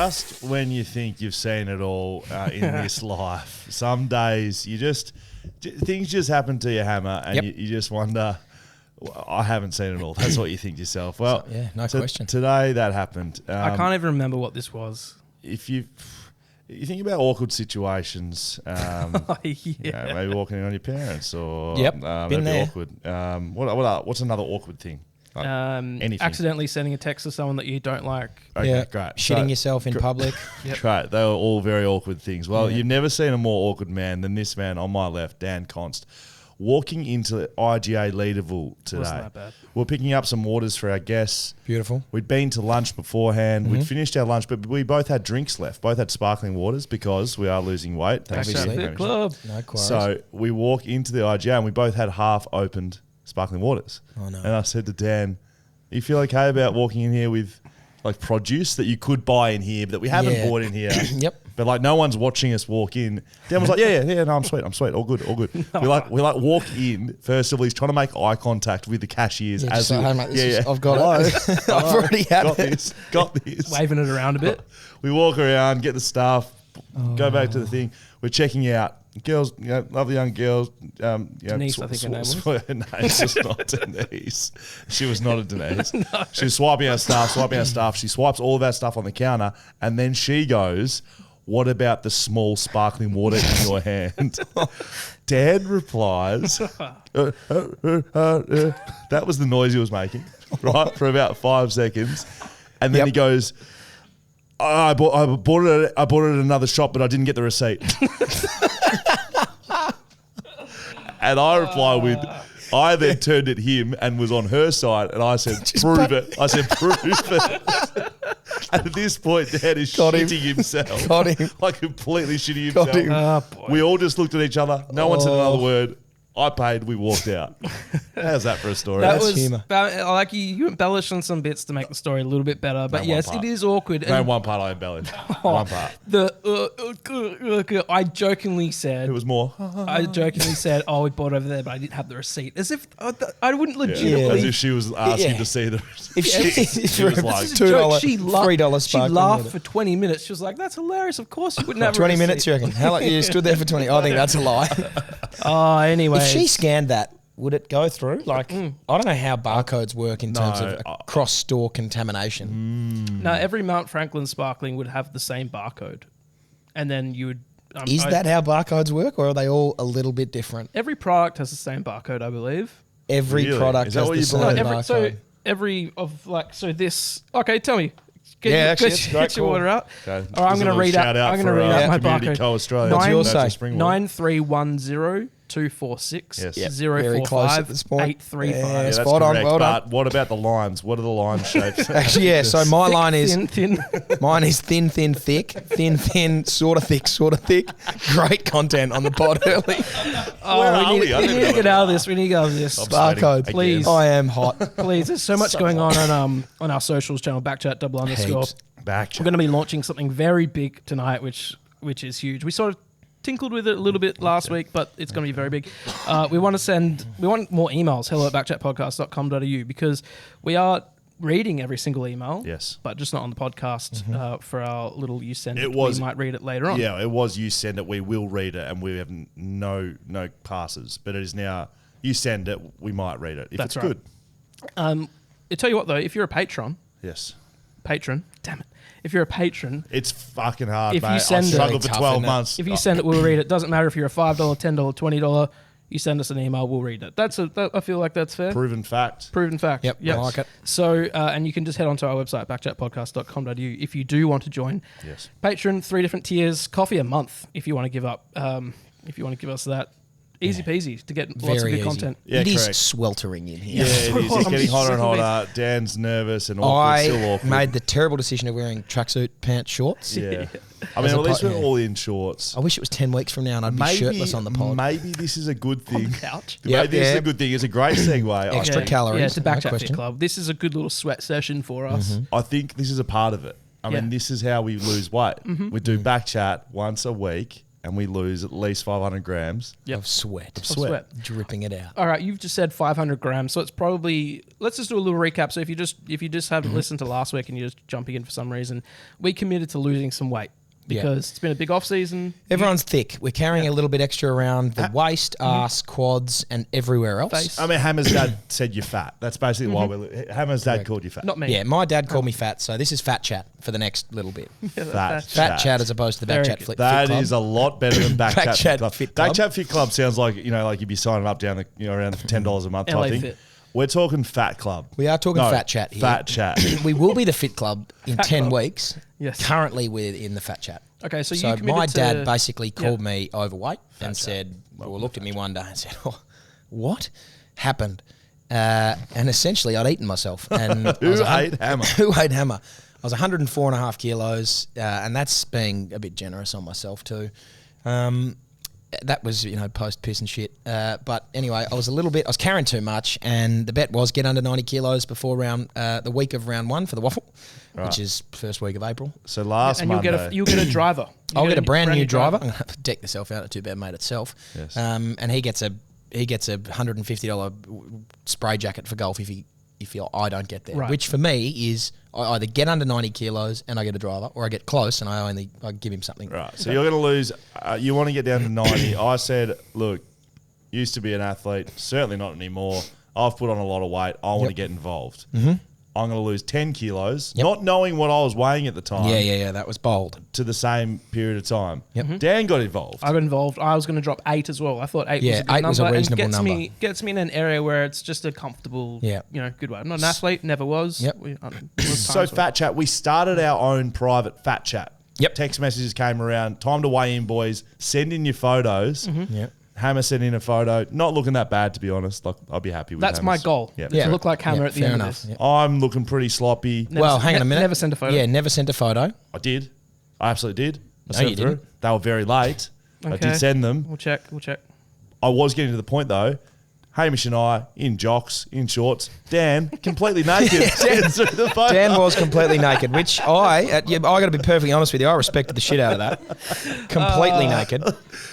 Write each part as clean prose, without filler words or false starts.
just when you think you've seen it all in this life, some days things just happen to you, Hammer, and you just wonder, I haven't seen it all. That's what you think to yourself. Well, no question. Today that happened. I can't even remember what this was. If you think about awkward situations, maybe walking in on your parents or been there. awkward. What's another awkward thing? Like anything. Accidentally sending a text to someone that you don't like. Okay, great. Shitting yourself in public. Great. They were all very awkward things. Well, you've never seen a more awkward man than this man on my left, Dan Const, walking into IGA Leaderville today. Wasn't that bad. We're picking up some orders for our guests. Beautiful. We'd been to lunch beforehand. We'd finished our lunch, but we both had drinks left. Both had sparkling waters because we are losing weight. Thanks to BackChat you. Fit Club. No queries. So we walk into the IGA and we both had half-opened sparkling waters. Oh, no. And I said to Dan, you feel okay about walking in here with like produce that you could buy in here but that we haven't bought in here? Yep. But like no one's watching us walk in. Dan was like, yeah, no, I'm sweet, all good. We walk in. First of all, he's trying to make eye contact with the cashiers as I've got it. I've already had it. Got this. Waving it around a bit. We walk around, get the stuff, go back to the thing. We're checking out. Girls, lovely young girls. Denise, I think her name was. Her name was not Denise. She was not a Denise. No. She was swiping our stuff. She swipes all of our stuff on the counter, and then she goes, "What about the small sparkling water in your hand?" Dad replies, that was the noise he was making, right, for about 5 seconds, and then he goes, I bought it at another shop, but I didn't get the receipt. And I reply with, I then turned at him and was on her side, and I said, prove it. I said, prove it. And at this point, Dad is shitting himself. Got him. Like completely shitting himself. Got him. Oh, boy. We all just looked at each other. No one said another word. I paid, we walked out. How's that for a story? That That's was humour. I like you embellished on some bits to make the story a little bit better. But yes, it is awkward. No, And one part I embellished. One part. I jokingly said It was more. oh, we bought over there, but I didn't have the receipt. As if I wouldn't As legitimately. if she was asking to see the If She was like, This is a joke. $3 She sparkling laughed water. for 20 minutes. She was like, "That's hilarious. Of course you wouldn't have 20 a minutes, you receipt." reckon? How long you stood there for 20? I think that's a lie. Oh, anyway. If she scanned that, would it go through? Like, I don't know how barcodes work in terms of cross-store contamination. No, every Mount Franklin sparkling would have the same barcode, and then you would. Is that how barcodes work, or are they all a little bit different? Every product has the same barcode, I believe. Every Really? product Is that has what the you same believe? barcode. This. Okay, tell me. Actually, that's great Get your call. order out. Okay. All right, I'm going to read out. I'm going to read out my Community barcode. Co-Australia. What's yours say? 9310-246 Yes. Very close at this point. 835. Yeah, That's spot on, correct, well done. but what about the lines? What are the line shapes? Actually, yeah. So my line is thin. mine is thin, thick, thin, sort of thick. Great content on the pod early. Where are we? I We don't need know to get what out of this. We need to get out of this. Barcode, please. I am hot. Please, there's so much going on our socials channel, BackChat _. Heaps. BackChat. We're going to be launching something very big tonight, which is huge. We sort of tinkled with it a little bit last week, but it's going to be very big. We want more emails, hello@backchatpodcast.com.au, because we are reading every single email. Yes. But just not on the podcast for our little you send it. was- We might read it later on. Yeah, it was you send it, we will read it, and we have no passes. But it is now, you send it, we might read it. If That's it's right. good. I tell you what, though, if you're a patron, Yes. damn it. If you're a patron, It's fucking hard, If you mate. I send it- struggled for Tough, 12 isn't it? months. if you send it, we'll read it. Doesn't matter if you're a $5, $10, $20. You send us an email, we'll read it. I feel like that's fair. Proven fact. Proven fact. Yep, I like it. So, and you can just head onto our website, backchatpodcast.com.au, if you do want to join. Yes. Patreon, 3 different tiers, coffee a month if you want to give up. If you want to give us that, easy peasy to get lots of Very good easy. content. Yeah, It is correct. sweltering in here. Yeah, it is. It's I'm getting hotter and sick of hotter. Dan's nervous and awkward. Still I awkward. made the terrible decision of wearing tracksuit pants shorts. Yeah. I mean, As at a least po- we're yeah. all in shorts. I wish it was 10 weeks from now and I'd be shirtless on the pod. Maybe this is a good On thing. the couch. Yep, Maybe this is yeah. a good thing. It's a great segue. Extra calories, Yeah, to no BackChat Fit question. Club. This is a good little sweat session for us. I think this is a part of it. I mean, Yeah. this is how we lose weight. We do back chat once a week, and we lose at least 500 grams of sweat. Sweat. Dripping it out. All right, you've just said 500 grams, so it's probably. Let's just do a little recap. So if you just haven't listened to last week and you're just jumping in for some reason, we committed to losing some weight because it's been a big off season. Everyone's thick. We're carrying a little bit extra around the waist, ass, quads, and everywhere else. Face. I mean, Hammer's dad said you're fat. That's basically why Hammer's dad called you fat. Not me. Yeah, my dad called me fat, so this is fat chat for the next little bit. Fat Fat chat as opposed to the BackChat Fit Club. That is a lot better than BackChat Fit Club. Fit Club. BackChat Fit Club sounds like like you'd be signing up down around $10 a month LA type thing. Fit. We're talking Fat Club. We are talking fat chat here. Fat chat. We will be the Fit Club in 10 Club. weeks. Yes. Currently, we're in the fat chat. Okay, so you So committed my to- dad basically called me overweight and chat. said, looked at me one day and said, what happened? And essentially, I'd eaten myself. And Who ate Hammer? Who ate Hammer? I was 104.5 kilos, and that's being a bit generous on myself too. That was, post piss and shit. But anyway, I was carrying too much, and the bet was get under 90 kilos before the week of round 1 for the waffle, which is first week of April. So last and Monday. you'll get a driver. I'll get a brand new driver. I'm going to have to deck myself out at Too Bad Mate itself. Yes. And he gets a $150 spray jacket for golf if I don't get there. Right. Which for me is I either get under 90 kilos and I get a driver, or I get close and I give him something. Right. So you're going to lose. You want to get down to 90. I said, look, used to be an athlete, certainly not anymore. I've put on a lot of weight. I want to get involved. Mm-hmm. I'm going to lose 10 kilos, not knowing what I was weighing at the time. Yeah. That was bold. To the same period of time. Yep. Dan got involved. I got involved. I was going to drop 8 as well. I thought 8 was a good 8 number. was a reasonable and number. Gets me in an area where it's just a comfortable, good way. I'm not an athlete, never was. Yep. So Fat Chat, we started our own private Fat Chat. Yep. Text messages came around. Time to weigh in, boys. Send in your photos. Yep. Hammer sent in a photo. Not looking that bad, to be honest. Like, I'll be happy with That's my Hammer's. goal. Yep. To look like Hammer at the fair end enough. of this. Yeah. I'm looking pretty sloppy. Never- Hang on a minute. Never sent a photo. Yeah, never sent a photo. I did. I absolutely did. I No, sent you through. didn't. They were very late. I Okay. did send them. We'll check. I was getting to the point, though. Hamish and I, in jocks, in shorts. Dan, completely naked. sent through the photo. Dan was completely naked, which I got to be perfectly honest with you, I respected the shit out of that. Completely naked.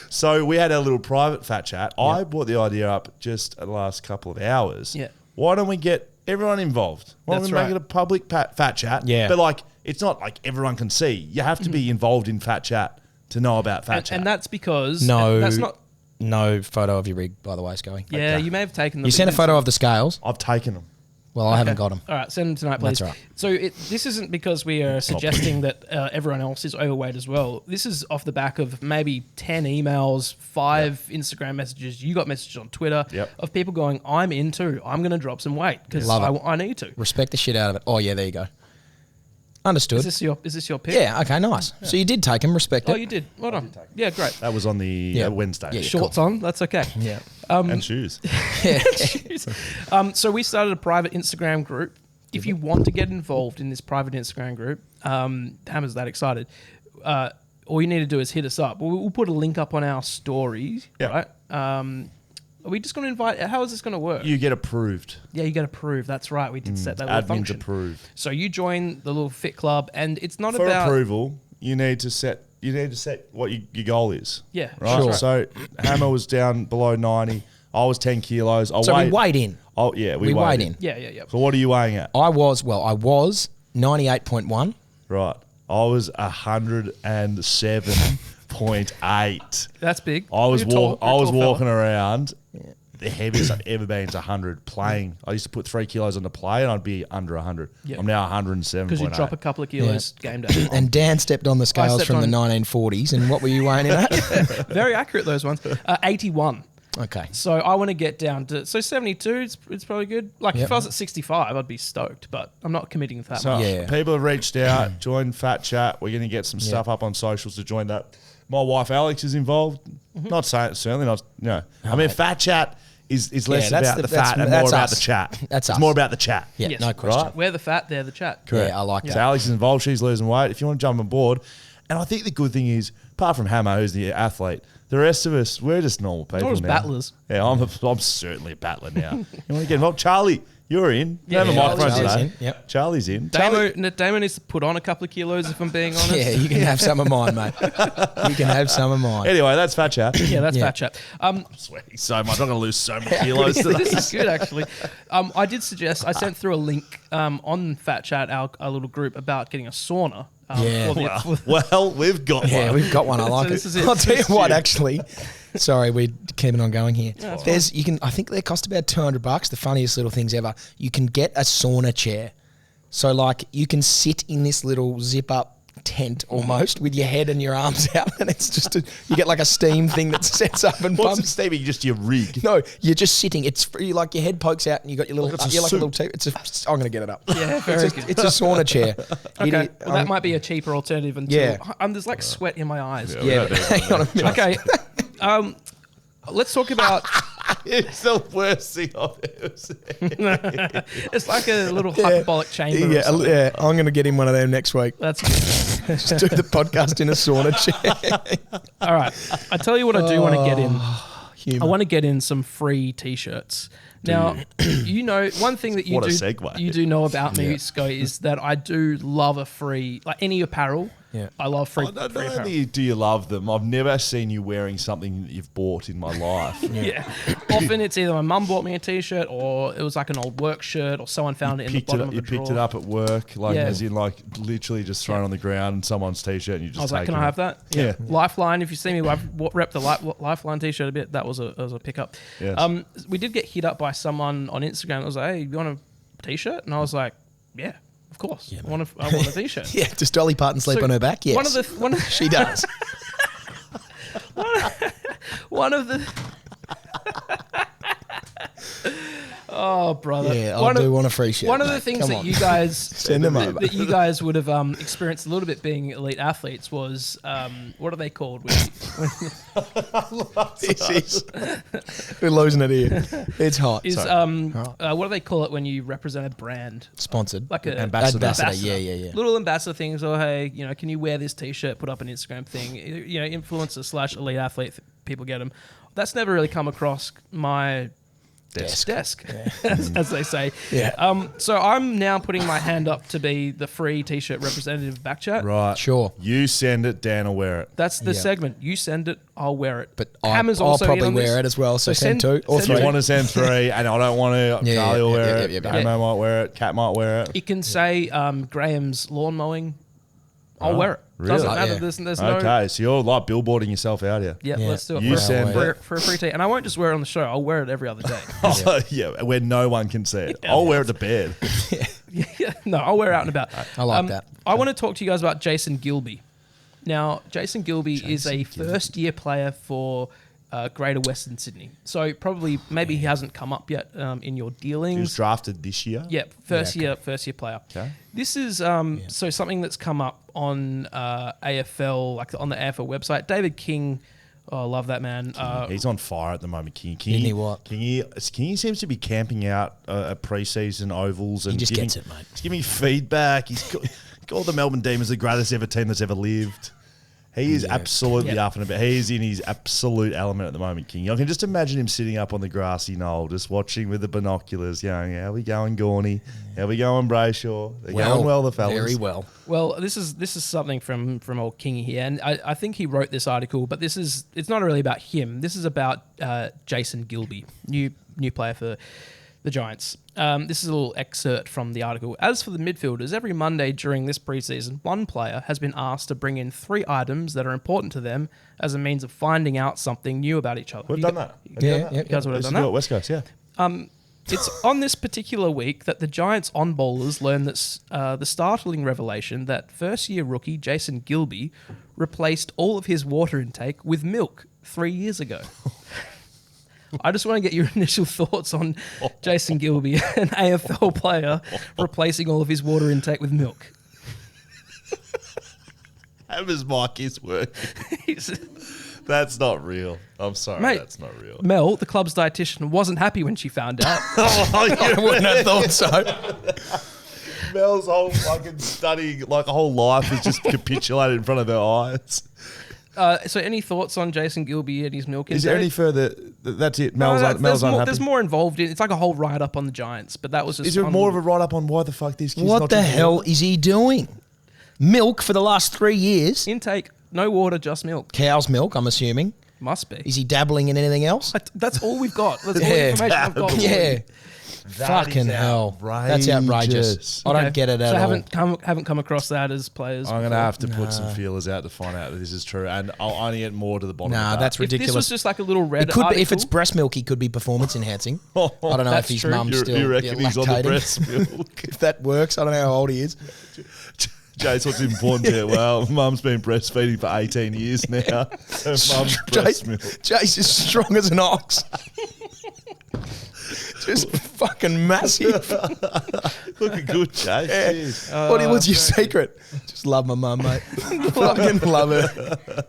So we had our little private Fat Chat. I brought the idea up just the last couple of hours. Yeah. Why don't we get everyone involved? Why don't That's we make right. it a public Fat Chat? Yeah. But it's not like everyone can see. You have to be involved in Fat Chat to know about Fat Chat. And that's because No, that's not. no photo of your rig, by the way, Scully. Yeah, you may have taken them. You sent a photo of the scales. I've taken them. Well, I haven't got them. All right, send them tonight, please. That's right. So this isn't because we are suggesting that everyone else is overweight as well. This is off the back of maybe 10 emails, 5 Instagram messages. You got messages on Twitter of people going, I'm in too. I'm going to drop some weight because I need to. Respect the shit out of it. Oh, yeah, there you go. Understood. Is this your pick? Yeah, okay, nice. Yeah. So you did take them, respect it. Oh, you did. Well done. Yeah, great. That was on the Wednesday. Yeah, Shorts on, that's okay. Yeah. And shoes. So we started a private Instagram group. If you want to get involved in this private Instagram group, Hammer's that excited. All you need to do is hit us up. We'll put a link up on our stories, right? Are we just going to invite? How is this going to work? You get approved. Yeah, you get approved. That's right. We did set that little Admin's function. approved. So you join the little fit club, and it's not For about approval, you need to set what your goal is. Yeah, Right. Sure. So Hammer was down below 90. I was 10 kilos. So we weighed in. Oh yeah, we weighed weighed in. Yeah. So what are you weighing at? I was 98.1. Right. I was 107.8. That's big. I was You're tall. You're a tall fella. walking around. The heaviest I've ever been is 100 playing. I used to put 3 kilos on the play and I'd be under 100. Yep. I'm now 107.8. Because you drop a couple of kilos game day. And Dan stepped on the scales stepped from the on- 1940s. And what were you weighing in at? Very accurate, those ones. 81. Okay. So I want to get down to 72. It's probably good. Like if I was at 65, I'd be stoked, but I'm not committing to that So much. Yeah. people have reached out, joined Fat Chat. We're going to get some stuff up on socials to join that. My wife Alex is involved. Not saying certainly not. No, I mean Fat Chat is less that's about the- the that's- fat and that's more about us. the chat. That's it's us. more about the chat. Yeah, Yes. no question. Right? We're the fat, they're the chat. Yeah, I like So that. Alex is involved. She's losing weight. If you want to jump on board, and I think the good thing is, apart from Hammer, who's the athlete, the rest of us, we're just normal people Not as now. battlers. Yeah, I'm certainly a battler now. You want to get involved? Charlie, You're in. You have a Yeah, microphone Charlie's today. in, yep. Charlie's in. Damon needs to put on a couple of kilos, if I'm being honest. Yeah, you can have some of mine, mate. You can have some of mine. Anyway, that's Fat Chat. Yeah, that's Yeah. Fat Chat. I'm sweating so much. I'm going to lose so many kilos today. This is good, actually. I did suggest, I sent through a link on Fat Chat, our little group, about getting a sauna. Yeah. Well, we've got Yeah, one. we've got one. I like this it. is it. I'll tell you This what, is actually. Sorry, we're keeping on going here. that's There's, you can. I think they cost about $200. The funniest little things ever. You can get a sauna chair, so like you can sit in this little zip up tent almost with your head and your arms out, and it's just you get like a steam thing that sets up and What's pumps. Stevie? Just your rig. No, you're just sitting. It's free, like your head pokes out and you got your little. Like it's a you're like a suit. little. It's a. I'm gonna get it up. Yeah, very it's good. it's a sauna chair. Okay, well, that might be a cheaper alternative until Yeah. There's like sweat in my eyes. Yeah, but hang on a minute. Okay, let's talk about. It's the worst thing I've ever seen. It's like a little hyperbolic chamber. or Yeah, something. yeah. I'm gonna get in one of them next week. That's good. Just do the podcast in a sauna chair. All right, I tell you what I do want to get in. Humour. I want to get in some free T-shirts. Now, you know, one thing that you What a do segue. you do know about me, Sco, is that I do love a free, like any apparel. Yeah. I love free, Not free apparel. only do you love them, I've never seen you wearing something that you've bought in my life. Yeah. Often it's either my mum bought me a T-shirt, or it was like an old work shirt, or someone found it in the Picked it bottom up, of you a drawer. picked it up at work, like Yeah. as in like literally just thrown on the ground in someone's t-shirt and you just I was like, taken "Can I it. have that?" Yeah. Lifeline. If you see me rep the Lifeline T-shirt a bit, that was a pickup. Yes. We did get hit up by someone on Instagram. That was like, "Hey, you want a T-shirt?" And I was like, "Yeah, of course. I want a T-shirt." Yeah, does Dolly Parton sleep So on her back? Yes. One of the she does. one of the. Oh, brother! Yeah, I do want a free shirt. One of the mate. things Come that on. you guys Send them over. that you guys would have experienced a little bit being elite athletes was what are they called? This is. We're losing it here. It's hot. Is Right. what do they call it when you represent a brand? Sponsored. Like a Ambassador. Yeah. Little ambassador things. Oh, hey, can you wear this T-shirt? Put up an Instagram thing. Influencer / elite athlete. People get them. That's never really come across my desk, as they say. Yeah. So I'm now putting my hand up to be the free T-shirt representative of BackChat. Right. Sure. You send it, Dan will wear it. That's the Yeah. segment. You send it, I'll wear it. But Hammer's I'll also in probably on this. wear it as well. So send two or send three. You want to send 3 and I don't want to, Yeah, Charlie will yeah, wear yeah, it, yeah, yeah. Damo might wear it, Kat might wear it. You can say Graham's lawn mowing. I'll wear it. Doesn't Really? matter. Yeah. There's no. Okay, so you're like billboarding yourself out here. Yeah, Yeah. let's do it You for, send for a free T. And I won't just wear it on the show. I'll wear it every other day. Oh, yeah, where no one can see it. I'll wear it to bed. Yeah, no, I'll wear it out and about. I like that. I want to talk to you guys about Jason Gilby. Now, Jason Gilby is a first-year player for Greater Western Sydney. So maybe he hasn't come up yet in your He was dealings. drafted this year. Yeah, first year player. Okay. This is so something that's come up on AFL, like on the AFL website. David King, I love that man. He's on fire at the moment, King. Kingy what? Kingy seems to be camping out at pre-season ovals and just giving, gets it, mate. He's giving feedback. He's called the Melbourne Demons the greatest ever team that's ever lived. He is absolutely up and about. He is in his absolute element at the moment, King. I can just imagine him sitting up on the grassy knoll, just watching with the binoculars, going, "How we going, Gorney? How we going, Brayshaw? They're going well, the fellas." Very well. Well, this is something from old Kingy here, and I think he wrote this article, but it's not really about him. This is about Jason Gilby, new player for the Giants. This is a little excerpt from the article. As for the midfielders, every Monday during this preseason, one player has been asked to bring in 3 items that are important to them as a means of finding out something new about each other. We've done that. Yeah, You guys would have done At that? West Coast, yeah. It's on this particular week that the Giants on-bowlers learned the startling revelation that first-year rookie Jason Gilby replaced all of his water intake with milk 3 years ago. I just want to get your initial thoughts on Jason Gilby, an AFL player, replacing all of his water intake with milk. Hammer's mic is working. That's not real. I'm sorry, Mate, that's not real. Mel, the club's dietitian, wasn't happy when she found out. I wouldn't have thought so. Mel's whole fucking study, like a whole life, is just capitulated in front of her eyes. So any thoughts on Jason Gilbey and his milk intake? Is there any further? That's it. Mel's unhappy. There's more involved in it. It's like a whole write-up on the Giants, but that was just... Is there more of a write-up on why the fuck this kid's What not the drinking hell water? is he doing? Milk for the last 3 years. intake? No water, just milk. Cow's milk, I'm assuming. Must be. Is he dabbling in anything else? That's all we've got. That's all the Yeah. information I've got. Yeah. That Fucking is hell. That's outrageous. I don't get it at so all. haven't come across that as players. I'm going to before. have to put some feelers out to find out that this is true, and I'll only get more to the bottom of Nah, that. that's If ridiculous. this was just like a little Reddit It could be, if article- it's breast milk, he could be performance enhancing. I don't know if That's his true. mum's still You reckon he's on the lactating. breast milk? If that works, I don't know how old he is. Jace, what's important here? Well, mum's been breastfeeding for 18 years now. Her mum's breast milk. Jace is strong as an ox. Just fucking massive. Looking good, Jace. Jeez. What's your secret? Just love my mum, mate. Fucking love her.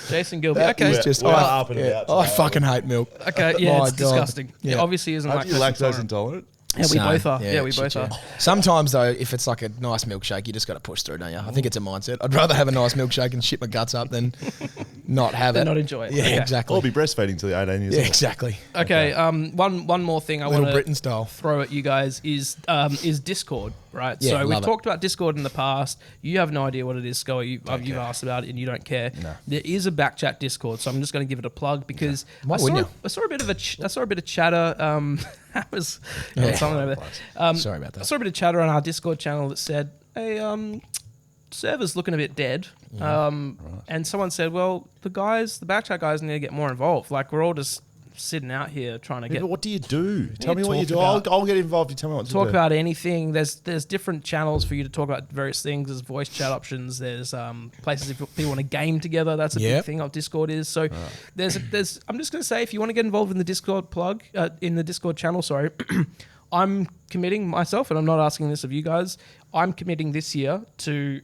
Jason Gilbey. That Okay. is just. We're I, up and about I today. fucking hate milk. Okay. Yeah, My it's God. disgusting. Yeah. It obviously isn't Aren't you lactose intolerant? Yeah, we Same. both are. Yeah, we shit, both are. yeah. Sometimes though, if it's like a nice milkshake, you just got to push through, don't you? I think it's a mindset. I'd rather have a nice milkshake and shit my guts up than not have Than it. not enjoy it. Yeah, Okay. exactly. I'll be breastfeeding till you're 18 years Yeah, old. exactly. Okay. One more thing I Little want Britain to style. throw at you guys is Discord, right? Yeah, so we've love it. talked about Discord in the past. You have no idea what it is, Sco. You've asked about it and you don't care. No. There is a BackChat Discord, so I'm just going to give it a plug because Why I wouldn't saw a bit of chatter. That was Yeah. something over there. Sorry about I that. saw a bit of chatter on our Discord channel that said, "Hey, server's looking a bit dead." And someone said, "Well, the BackChat guys need to get more involved. Like we're all just sitting out here trying to Yeah, get but what do you do? Tell me to what you talk do. about- I'll get involved. You tell me what to talk do. about anything. There's different channels for you to talk about various things. There's voice chat options. There's places if people want to game together. That's a big Yep. thing of Discord is. So there's I'm just going to say if you want to get involved in the Discord in the Discord channel, sorry, I'm committing myself, and I'm not asking this of you guys. I'm committing this year to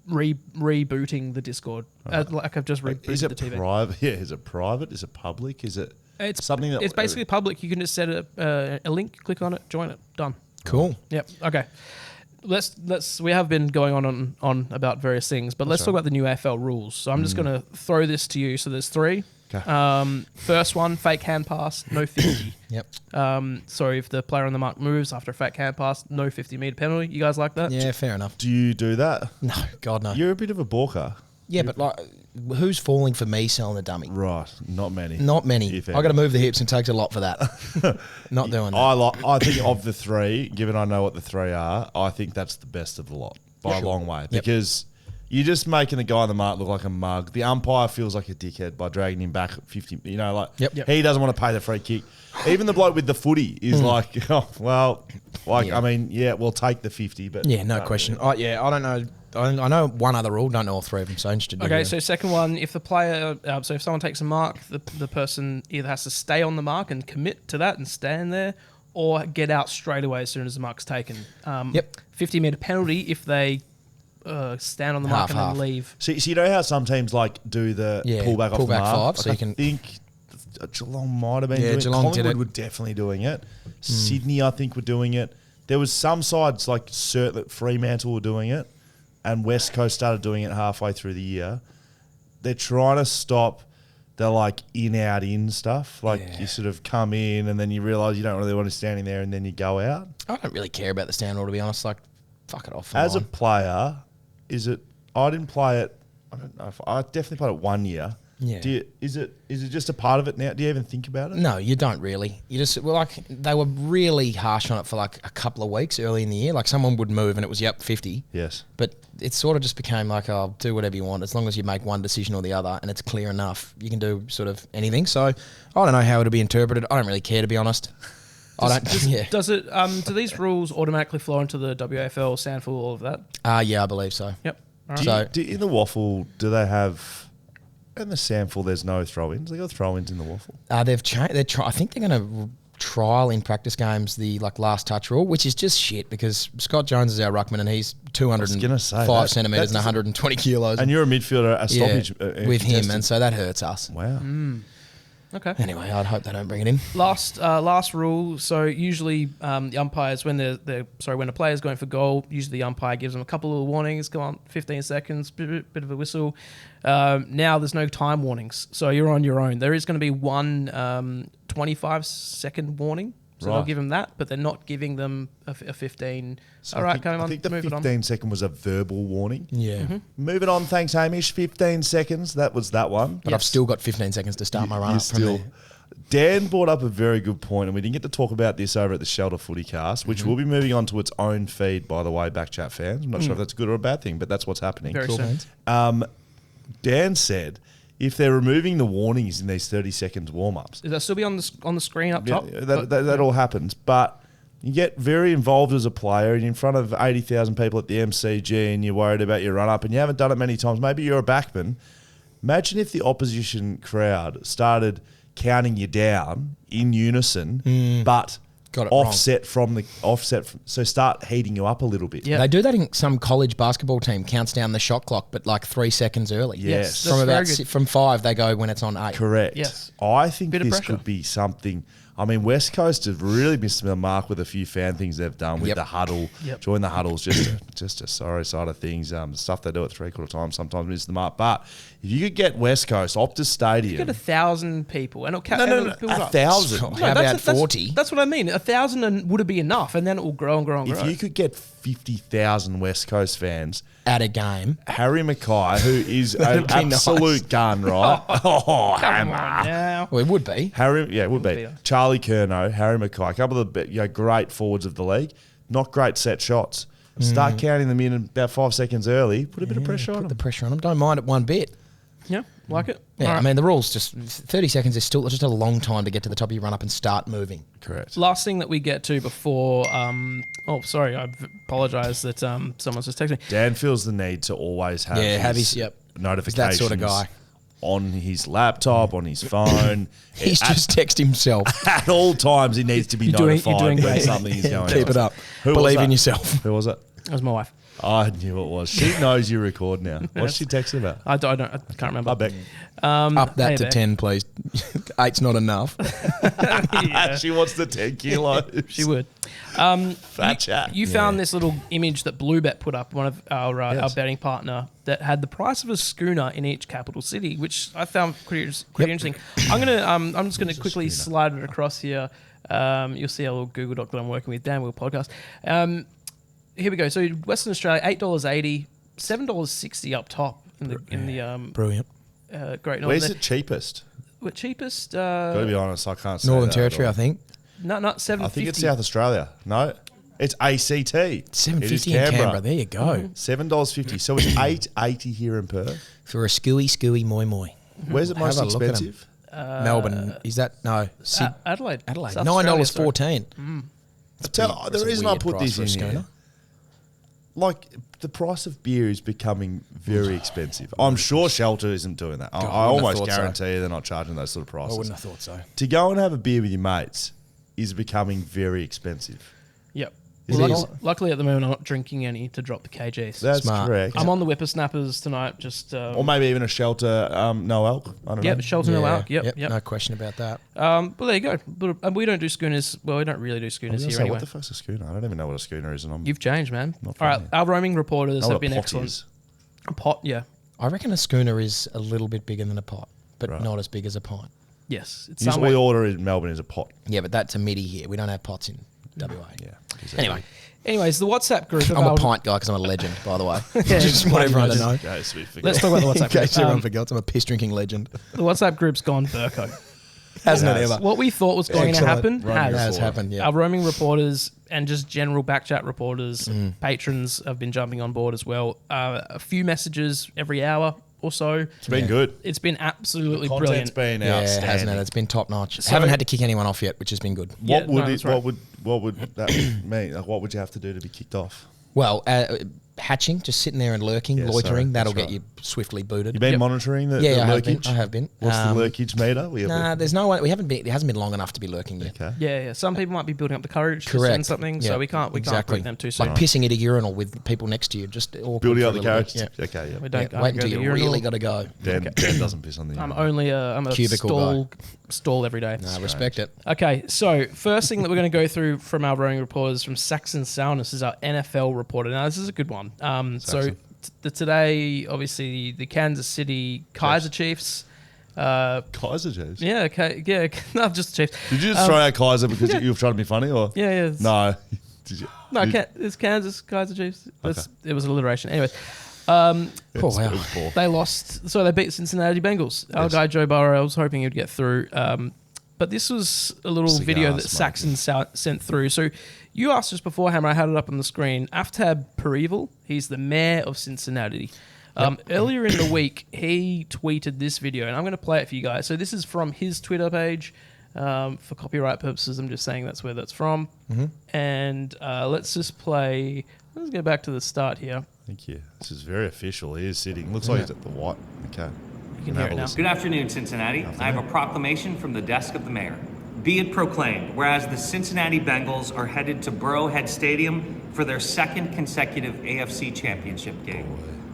rebooting the Discord. Like I've just rebooted Is the it TV. private? Yeah. Is it private? Is it public? Is it It's something that it's basically public. You can just set a link, click on it, join it, done. Cool. Yep. Okay. Let's. We have been going on about various things, but let's talk about the new AFL rules. So I'm just going to throw this to you. So there's 3. Okay. First one, fake hand pass, no 50. Yep. So if the player on the mark moves after a fake hand pass, no 50-meter penalty. You guys like that? Yeah, fair enough. Do you do that? No, God no. You're a bit of a balker. Yeah, but like, who's falling for me selling a dummy? Right. Not many. Not many. If I any. got to move the hips and takes a lot for that. Not doing that. I think of the 3, given I know what the 3 are, I think that's the best of the lot by a long way. Because you're just making the guy on the mark look like a mug. The umpire feels like a dickhead by dragging him back at 50. You know, like Yep. he doesn't want to pay the free kick. Even the bloke with the footy is like, oh, well, like, Yeah. I mean, yeah, we'll take the 50. But Yeah, no question. I don't know. I know one other rule. Don't know all 3 of them. So interested. to Okay, hear. so second one, if the player, so if someone takes a mark, the person either has to stay on the mark and commit to that and stand there, or get out straight away as soon as the mark's taken. 50-meter penalty if they stand on the mark and Half. then leave. So you know how some teams like do the pullback off the pullback mark? 5, so Like, you I can- think Geelong might have been Yeah, doing Geelong did Collingwood it. were definitely doing it. Sydney, I think, were doing it. There was some sides like Fremantle were doing it, and West Coast started doing it halfway through the year. They're trying to stop the like in stuff. Like you sort of come in and then you realise you don't really want to be standing there and then you go out. I don't really care about the stand rule, to be honest. Like, fuck it off. As a player, is it? I didn't play it. I don't know. I definitely played it 1 year. Yeah. Is it just a part of it now? Do you even think about it? No, you don't really. You just they were really harsh on it for like a couple of weeks early in the year. Like someone would move and it was 50. Yes. But it sort of just became like, oh, do whatever you want as long as you make one decision or the other and it's clear enough. You can do sort of anything. So I don't know how it'll be interpreted. I don't really care, to be honest. Does it? Do these rules automatically flow into the WAFL, SANFL, all of that? Yeah, I believe so. Yep. All right. In the waffle, do they have? In the sample, there's no throw-ins. They got throw-ins in the waffle. They've changed. I think they're going to trial in practice games the last touch rule, which is just shit because Scott Jones is our ruckman and he's 205 centimetres and 120 kilos. And you're a midfielder, a stoppage with him, and so that hurts us. Wow. Okay. Anyway, I'd hope they don't bring it in. Last rule. So usually the umpires, when when a player's going for goal, usually the umpire gives them a couple of warnings. Come on, 15 seconds, bit of a whistle. Now there's no time warnings, so you're on your own. There is going to be one 25-second warning. So they'll give them that, but they're not giving them a 15. So All right, I think the 15-second was a verbal warning. Yeah. Mm-hmm. Moving on, thanks, Hamish. 15 seconds. That was that one. But I've still got 15 seconds to start my run You up from there. Dan brought up a very good point, and we didn't get to talk about this over at the Shelter Footy Cast, which will be moving on to its own feed, by the way, BackChat fans. I'm not sure if that's a good or a bad thing, but that's what's happening. Very soon. Dan said if they're removing the warnings in these 30 seconds warm-ups, Is that still be on the screen up top? that all happens. But you get very involved as a player and in front of 80,000 people at the MCG and you're worried about your run-up and you haven't done it many times. Maybe you're a backman. Imagine if the opposition crowd started counting you down in unison, but Got it so start heating you up a little bit. Yeah. They do that in some college basketball team, counts down the shot clock, but like 3 seconds early. Yes. That's very good. From 5, they go when it's on 8. Correct. Yes. I think Bit of this pressure. could be something. I mean, West Coast have really missed the mark with a few fan things they've done with Yep. the huddle. Yep. Join the huddle's just a sorry side of things. The stuff they do at 3/4 time sometimes misses the mark. But if you could get West Coast, Optus Stadium. Get 1,000 people, and it'll No, build up. 1,000. How about 40? That's what I mean. 1,000 would be enough, and then it will grow and grow and grow. If you could get 50,000 West Coast fans, At a game. Harry Mackay, who is an That'd be absolute nice. gun, right? Come Hammer. on now. Well, it would be. It would be. be. Charlie Curnow, Harry Mackay, a couple of the great forwards of the league, not great set shots. Start counting them in about 5 seconds early, put a bit of pressure on Put the them. pressure on them. Don't mind it one bit. Yeah, like it. Yeah, All right. I mean, the rules just 30 seconds is still just a long time to get to the top of your run up and start moving. Correct. Last thing that we get to before. Sorry, I apologise that someone's just texting me. Dan feels the need to always have his notifications He's that sort of guy. on his laptop, on his phone. He's just text himself. At all times, he needs to be You're doing notified when great. something is going on. Keep it up. Who was Believe that? in yourself. Who was it? That was my wife. I knew it was. She knows you record now. What's she texting about? I can't remember. I bet. Up that hey to there. 10, please. 8's not enough. Yeah, She wants the 10 kilos. she would. Fat chat. You found this little image that Bluebet put up, one of our Yes. betting partner, that had the price of a schooner in each capital city, which I found pretty interesting. I'm just gonna quickly slide it across here. You'll see our little Google Doc that I'm working with, Dan Will podcast. Here we go. So Western Australia, $8.80, $7.60 up top in the Brilliant. Great Northern. Where's it cheapest? What cheapest? Gotta be honest, I can't say Northern that Territory, at I all. think. No, not $7.50. I think it's South Australia. No, it's ACT. $7.50 It is in Canberra. There you go. $7.50. So it's $8.80 here in Perth. For a scooey moi moi. Where's it most Have a look at 'em. expensive? Melbourne. Is that? No. Adelaide. Adelaide. South Australia, sorry. $9.14. The That's a reason I weird put price this for a in here, schooner. like the price of beer is becoming very expensive. I'm sure Shelter isn't doing that. I wouldn't have almost thought so. guarantee you they're not charging those sort of I prices. wouldn't have thought so. To go and have a beer with your mates is becoming very expensive. Yep. It Well, is. luckily, at the moment, I'm not drinking any to drop the kgs. That's Smart. correct. I'm on the whippersnappers tonight. Just Or maybe even a Shelter no alc. I don't know. Shelter no alc. Yep. No question about that. But there you go. But we don't do schooners. Well, we don't really do I was schooners gonna here say, anyway. what the fuck's a schooner? I don't even know what a schooner is. And I'm You've changed, man. Not All right, from our roaming reporters know have what been a pot excellent. is. A pot, yeah. I reckon a schooner is a little bit bigger than a pot, but Right. not as big as a pint. Yes, it's Usually somewhere. we order in Melbourne is a pot. Yeah, but that's a midi here. We don't have pots in WA. Yeah. Anyway, Anyways, the WhatsApp group. of I'm a our- pint guy because I'm a legend, by the way. Yeah, Just want everyone to know. Okay, so we forgot. Let's talk about the In WhatsApp case everyone group. forgets, I'm a piss drinking legend. The WhatsApp group's gone Burko. Hasn't it has. ever? What we thought was going to Excellent. happen Roaming has. Has happened, yeah. Our roaming reporters and just general BackChat reporters, Mm. patrons have been jumping on board as well. A few messages every hour or so. It's been good. It's been absolutely Content's brilliant. been Yeah, outstanding. hasn't it? It's been top notch. So- Haven't had to kick anyone off yet, which has been good. Yeah, What would no, that's right. what would that mean? Like, what would you have to do to be kicked off? Well, hatching, just sitting there and lurking, loitering. sorry, That'll that's get you swiftly booted. You've been monitoring the I lurkage? have been. What's the lurkage meter? There's no way. We haven't been. It hasn't been long enough to be lurking yet. Okay. Yeah. Some people might be building up the courage to Correct. send something, so we can't break them too soon. Like pissing at a urinal with people next to you, just awkward. Building for up a the little courage. bit. Yeah. Okay, yeah. We don't Wait until you really got to go. Dan doesn't piss on the I'm urinal. I'm a Cubicle stall every day. No, respect it. Okay, so first thing that we're going to go through from our rowing reporters from Saxon Soundness is our NFL reporter. Now, this is a good one. Today, obviously, the Kansas City Kaiser Chiefs. Kaiser Chiefs? Yeah, okay, yeah, not just the Chiefs. Did you just throw out Kaiser because you were trying to be funny? Or Yeah. No. Did you? No, it's Kansas Kaiser Chiefs. It was alliteration. Anyways, Poor. they lost. So they beat Cincinnati Bengals. Our guy Joe Burrow, I was hoping he'd get through. But this was a little video that Saxon sent through. So you asked us before, Hammer, I had it up on the screen. Aftab Perival, he's the mayor of Cincinnati. Earlier in the week, he tweeted this video, and I'm going to play it for you guys. So this is from his Twitter page. For copyright purposes, I'm just saying that's where that's from. And let's just play. Let's go back to the start here. Thank you. This is very official. He is sitting. Looks like he's at the white. Okay. You can hear it now. Good afternoon, Cincinnati. I have a proclamation from the desk of the mayor. Be it proclaimed, whereas the Cincinnati Bengals are headed to Burrowhead Stadium for their second consecutive AFC Championship game.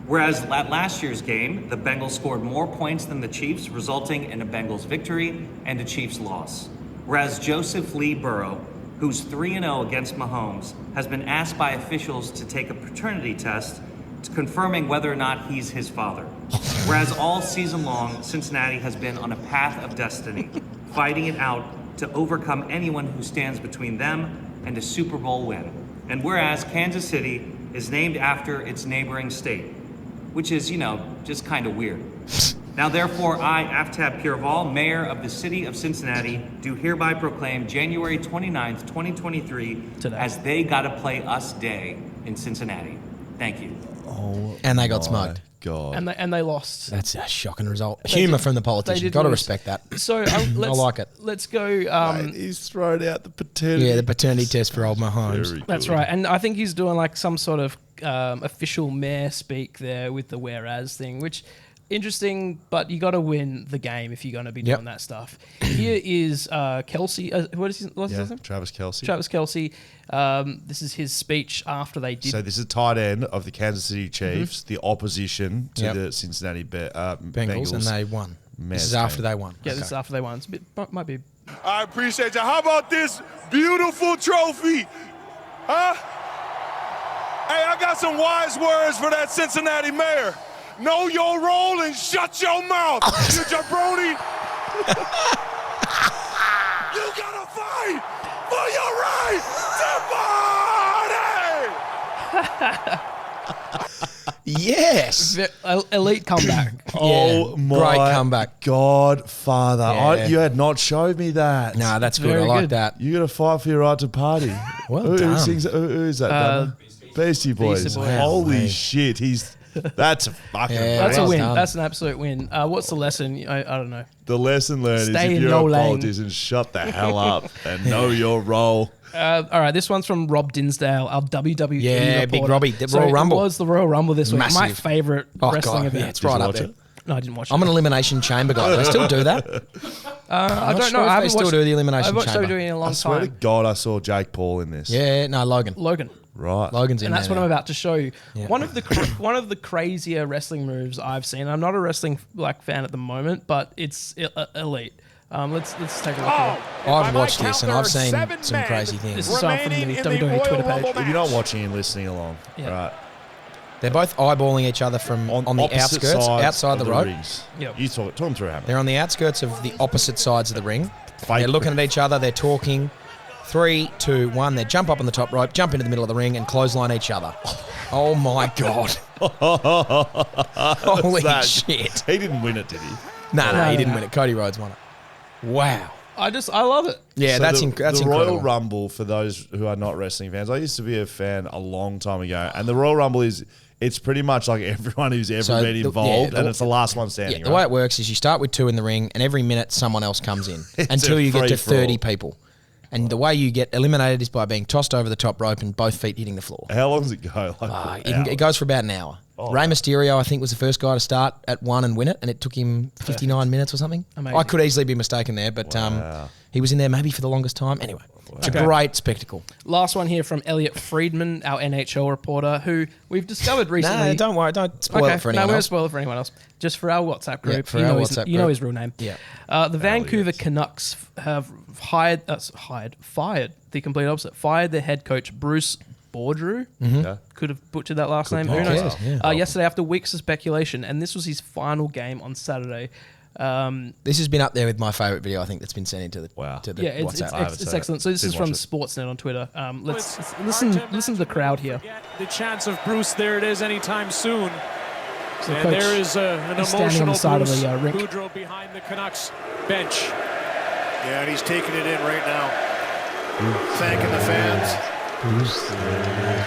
Whereas at last year's game, the Bengals scored more points than the Chiefs, resulting in a Bengals victory and a Chiefs loss. Whereas Joseph Lee Burrow, who's 3-0 against Mahomes, has been asked by officials to take a paternity test confirming whether or not he's his father. Whereas all season long, Cincinnati has been on a path of destiny, fighting it out to overcome anyone who stands between them and a Super Bowl win. And whereas Kansas City is named after its neighboring state, which is, just kind of weird. Now, therefore, I, Aftab Piraval, Mayor of the City of Cincinnati, do hereby proclaim January 29th, 2023 as They Gotta Play Us Day in Cincinnati. Thank you. Oh, and they got smoked. God. And they lost. That's a shocking result. Humour from the politician. Got to respect that. So I like it. Let's go. Mate, he's thrown out the paternity. Yeah, the paternity test for old Mahomes. That's right. And I think he's doing like some sort of official mayor speak there with the whereas thing, which interesting, but you got to win the game if you're going to be doing that stuff. Here is Kelsey. What's his name? Travis Kelsey. Travis Kelsey. This is his speech after they did. So this is tight end of the Kansas City Chiefs, the opposition to the Cincinnati Bengals, and they won. This is after they won. Yeah, this is after they won. It's a bit, might be. I appreciate you. How about this beautiful trophy? Huh? Hey, I got some wise words for that Cincinnati mayor. Know your role and shut your mouth, you jabroni. You gotta fight for your right to party. Yes. Elite comeback. Oh my great comeback. God, Father. Yeah. You had not showed me that. No, that's good. Very I like good. that. You got to fight for your right to party. Well who done. Sings, who is that? Damon? Beastie Boys. Beastie Boys. Holy Wow. shit. That's a fucking That's a well win. done. That's an absolute win. What's the lesson? I don't know. The lesson learned Stay is if in you're your a lane. politician, shut the hell up and know your role. All right, this one's from Rob Dinsdale, our WWE Yeah, reporter. big Robbie, the So Royal Rumble. It was the Royal Rumble this week. My Massive. favourite wrestling event. Yeah, it's right you up watch there. it? No, I didn't watch it. I'm an Elimination Chamber guy. They still do that. I don't sure know. if I they haven't still watched, do the Elimination I've watched Chamber. WWE in a long I swear to time. God, I saw Jake Paul in this. Yeah, no, Logan. Logan. Right. Logan's in And that's there what I'm now. about to show you. Yeah. One of the crazier wrestling moves I've seen. I'm not a wrestling fan at the moment, but it's elite. Let's take a look here. I've watched this and I've seen some crazy This things. is some from the WWE Twitter page. If you're not watching and listening along, Yeah. right, They're both eyeballing each other from on the opposite outskirts, sides outside of the road. rings. Yep. You talk them through, Hammer. They're on the outskirts of the opposite sides of the ring. Fake They're looking at each other. They're talking. 3, 2, 1. They jump up on the top rope, jump into the middle of the ring, and clothesline each other. Oh my God! Holy that. shit! He didn't win it, did he? No, he didn't win it. Cody Rhodes won it. Wow. I love it. Yeah, So that's the incredible. Royal Rumble, for those who are not wrestling fans, I used to be a fan a long time ago, and the Royal Rumble it's pretty much like everyone who's ever So been the- involved, yeah, and it's the last one standing. Yeah, the way it works is you start with 2 in the ring, and every minute someone else comes in It's until a you get to free-for-all. 30 people. And the way you get eliminated is by being tossed over the top rope and both feet hitting the floor. How long does it go? Like It goes for about an hour. Rey Mysterio, I think, was the first guy to start at 1 and win it, and it took him 59 minutes or something. Amazing. I could easily be mistaken there, but he was in there maybe for the longest time. Anyway, it's a great spectacle. Last one here from Elliot Friedman, our NHL reporter, who we've discovered recently. No, don't worry. Don't spoil it for anyone we won't else. spoil it for anyone else. Just for our WhatsApp group. for our WhatsApp You know group. his real name. Yeah. The Vancouver Canucks have fired the complete opposite. Fired their head coach, Bruce Boudreau. Yeah. Could have butchered that last name. Who knows? Yeah. Yesterday, after weeks of speculation, and this was his final game on Saturday. This has been up there with my favourite video, I think, that's been sent into the, to the Yeah, it's WhatsApp. excellent. So this is Didn't from watch it. Sportsnet on Twitter. Let's listen to the crowd here. The chance of Bruce there it is anytime soon. So And coach there is an is standing on emotional the side of Bruce the rink. Boudreau behind the Canucks bench. Yeah, and he's taking it in right now. Thanking the fans.